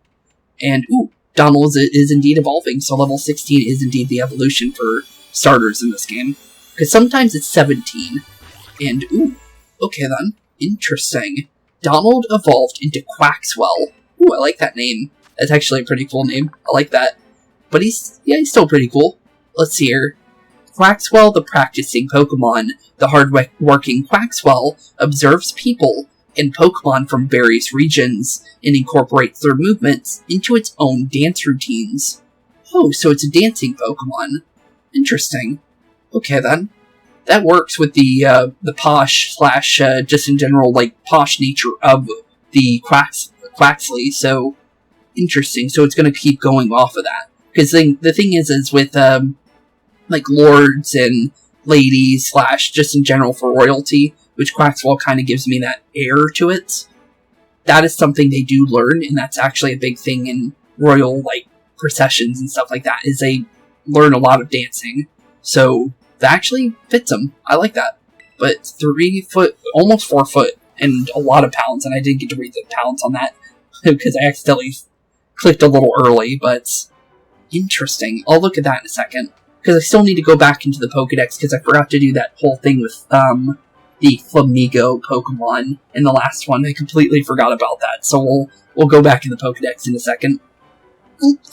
And, ooh, Donald is indeed evolving, so level 16 is indeed the evolution for starters in this game. Because sometimes it's 17. And, ooh, okay then. Interesting. Donald evolved into Quaxwell. Ooh, I like that name. That's actually a pretty cool name. I like that. But he's still pretty cool. Let's see here. Quaxwell, the practicing Pokemon. The hard-working Quaxwell observes people and Pokemon from various regions and incorporates their movements into its own dance routines. Oh, so it's a dancing Pokemon. Interesting. Okay then. That works with the posh slash just in general like posh nature of the Quaxly. So interesting. So it's going to keep going off of that because the thing is with like lords and ladies slash just in general for royalty, which Quaxwell kind of gives me that air to it. That is something they do learn, and that's actually a big thing in royal like processions and stuff like that. Is they learn a lot of dancing. So that actually fits them. I like that. But 3 foot, almost 4 foot, and a lot of pounds. And I didn't get to read the pounds on that because I accidentally clicked a little early. But interesting. I'll look at that in a second because I still need to go back into the Pokedex because I forgot to do that whole thing with the Flamigo Pokemon in the last one. I completely forgot about that. So we'll go back in the Pokedex in a second.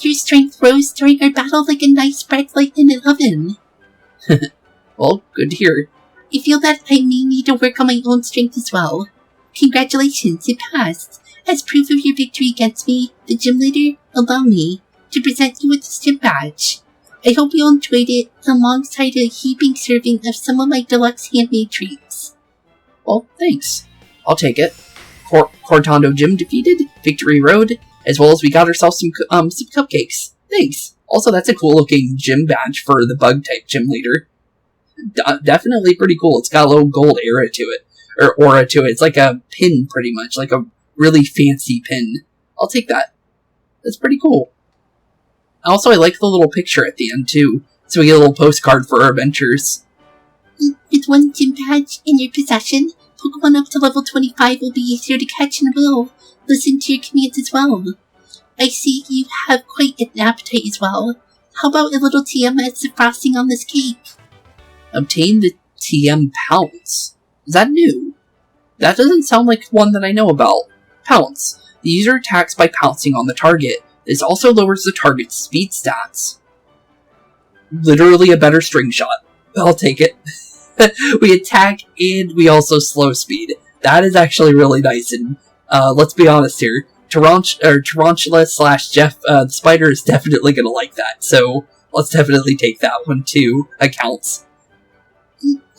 Your strength rose during our battle like a nice bread light in an oven. Well, good to hear. I feel that I may need to work on my own strength as well. Congratulations, it passed. As proof of your victory against me, the gym leader, allow me to present you with this gym badge. I hope you enjoyed it alongside a heaping serving of some of my deluxe handmade treats. Well, thanks. I'll take it. Cortondo Gym defeated, Victory Road, as well as we got ourselves some cupcakes. Thanks. Also, that's a cool looking gym badge for the bug type gym leader. Definitely pretty cool. It's got a little gold aura to it. Or aura to it. It's like a pin, pretty much. Like a really fancy pin. I'll take that. That's pretty cool. Also, I like the little picture at the end, too. So we get a little postcard for our adventures. With one gym badge in your possession, Pokemon up to level 25 will be easier to catch and will listen to your commands as well. I see you have quite an appetite as well. How about a little TM as the frosting on this cake? Obtain the TM Pounce. Is that new? That doesn't sound like one that I know about. Pounce. The user attacks by pouncing on the target. This also lowers the target's speed stats. Literally a better string shot. I'll take it. We attack and we also slow speed. That is actually really nice. And let's be honest here. Tarantula slash Jeff the Spider is definitely going to like that. So let's definitely take that one to accounts.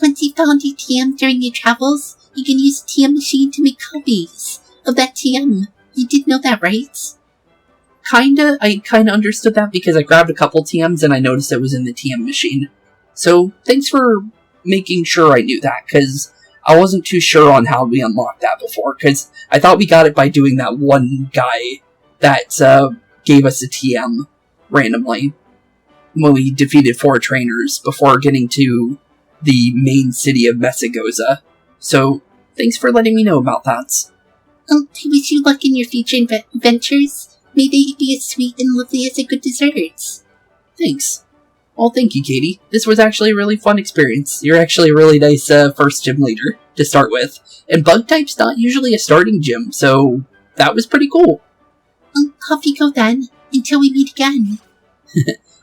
Once you found your TM during your travels, you can use the TM machine to make copies of that TM. You did know that, right? I kinda understood that because I grabbed a couple TMs and I noticed it was in the TM machine. So thanks for making sure I knew that, because I wasn't too sure on how we unlocked that before, because I thought we got it by doing that one guy that gave us a TM randomly when we defeated 4 trainers before getting to the main city of Messagoza. So thanks for letting me know about that. I wish you luck in your future adventures. May they be as sweet and lovely as a good dessert. Thanks. Well, thank you, Katie. This was actually a really fun experience. You're actually a really nice first gym leader to start with. And bug type's not usually a starting gym, so that was pretty cool. Off you go then, until we meet again.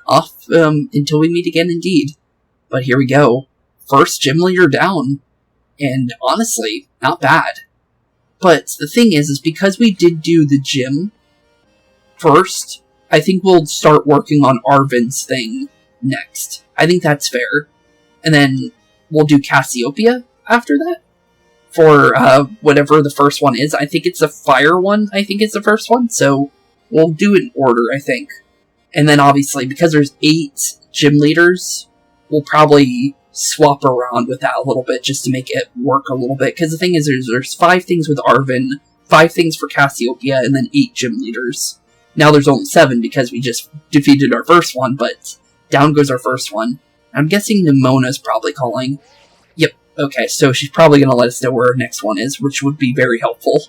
Off, until we meet again indeed. But here we go. First gym leader down. And honestly, not bad. But the thing is because we did do the gym first, I think we'll start working on Arven's thing next. I think that's fair. And then we'll do Cassiopeia after that. For whatever the first one is. I think it's the fire one. I think it's the first one. So we'll do it in order, I think. And then obviously, because there's 8 gym leaders, we'll probably swap around with that a little bit just to make it work a little bit. Because the thing is, there's 5 things with Arven, 5 things for Cassiopeia, and then 8 gym leaders. Now there's only 7 because we just defeated our first one, but down goes our first one. I'm guessing Nemona's probably calling. Yep, okay, so she's probably going to let us know where our next one is, which would be very helpful.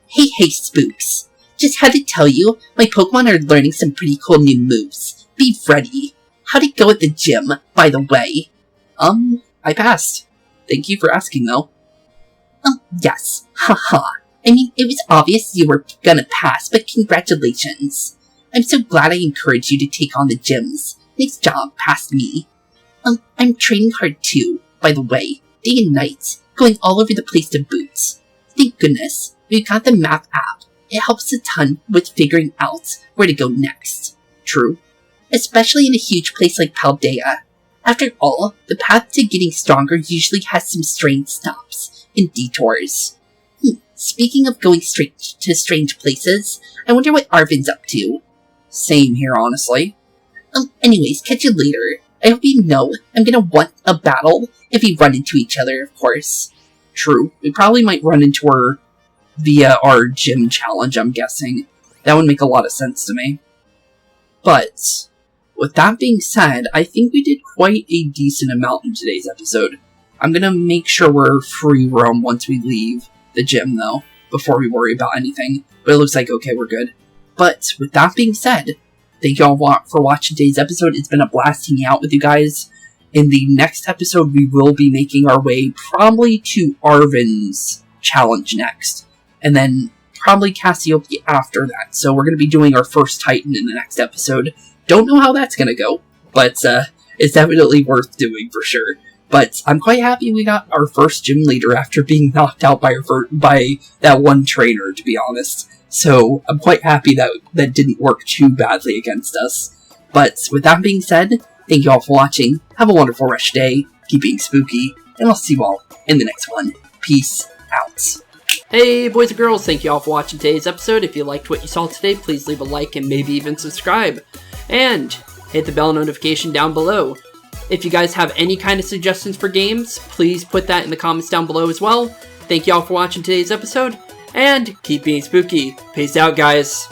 Hey, Spooks. Just had to tell you, my Pokemon are learning some pretty cool new moves. Be ready. How'd it go at the gym, by the way? I passed. Thank you for asking, though. Yes. Haha. I mean, it was obvious you were gonna pass, but congratulations. I'm so glad I encouraged you to take on the gyms. Nice job, past me. I'm training hard too, by the way. Day and night, going all over the place to boot. Thank goodness, we've got the map app. It helps a ton with figuring out where to go next. True. Especially in a huge place like Paldea. After all, the path to getting stronger usually has some strange stops and detours. Speaking of going straight to strange places, I wonder what Arven's up to. Same here, honestly. Anyways, catch you later. I hope you know I'm gonna want a battle if we run into each other, of course. True. We probably might run into her via our gym challenge, I'm guessing. That would make a lot of sense to me. But, with that being said, I think we did quite a decent amount in today's episode. I'm gonna make sure we're free roam once we leave the gym, though, before we worry about anything. But it looks like, okay, we're good. But, with that being said, thank you all for watching today's episode. It's been a blast hanging out with you guys. In the next episode, we will be making our way probably to Arven's challenge next. And then probably Cassiopeia after that. So we're going to be doing our first Titan in the next episode. Don't know how that's going to go, but it's definitely worth doing for sure. But I'm quite happy we got our first gym leader after being knocked out by that one trainer, to be honest. So I'm quite happy that didn't work too badly against us. But with that being said, thank you all for watching. Have a wonderful rest of day. Keep being spooky. And I'll see you all in the next one. Peace out. Hey boys and girls, thank you all for watching today's episode. If you liked what you saw today, please leave a like and maybe even subscribe. And hit the bell notification down below. If you guys have any kind of suggestions for games, please put that in the comments down below as well. Thank you all for watching today's episode. And keep being spooky. Peace out, guys.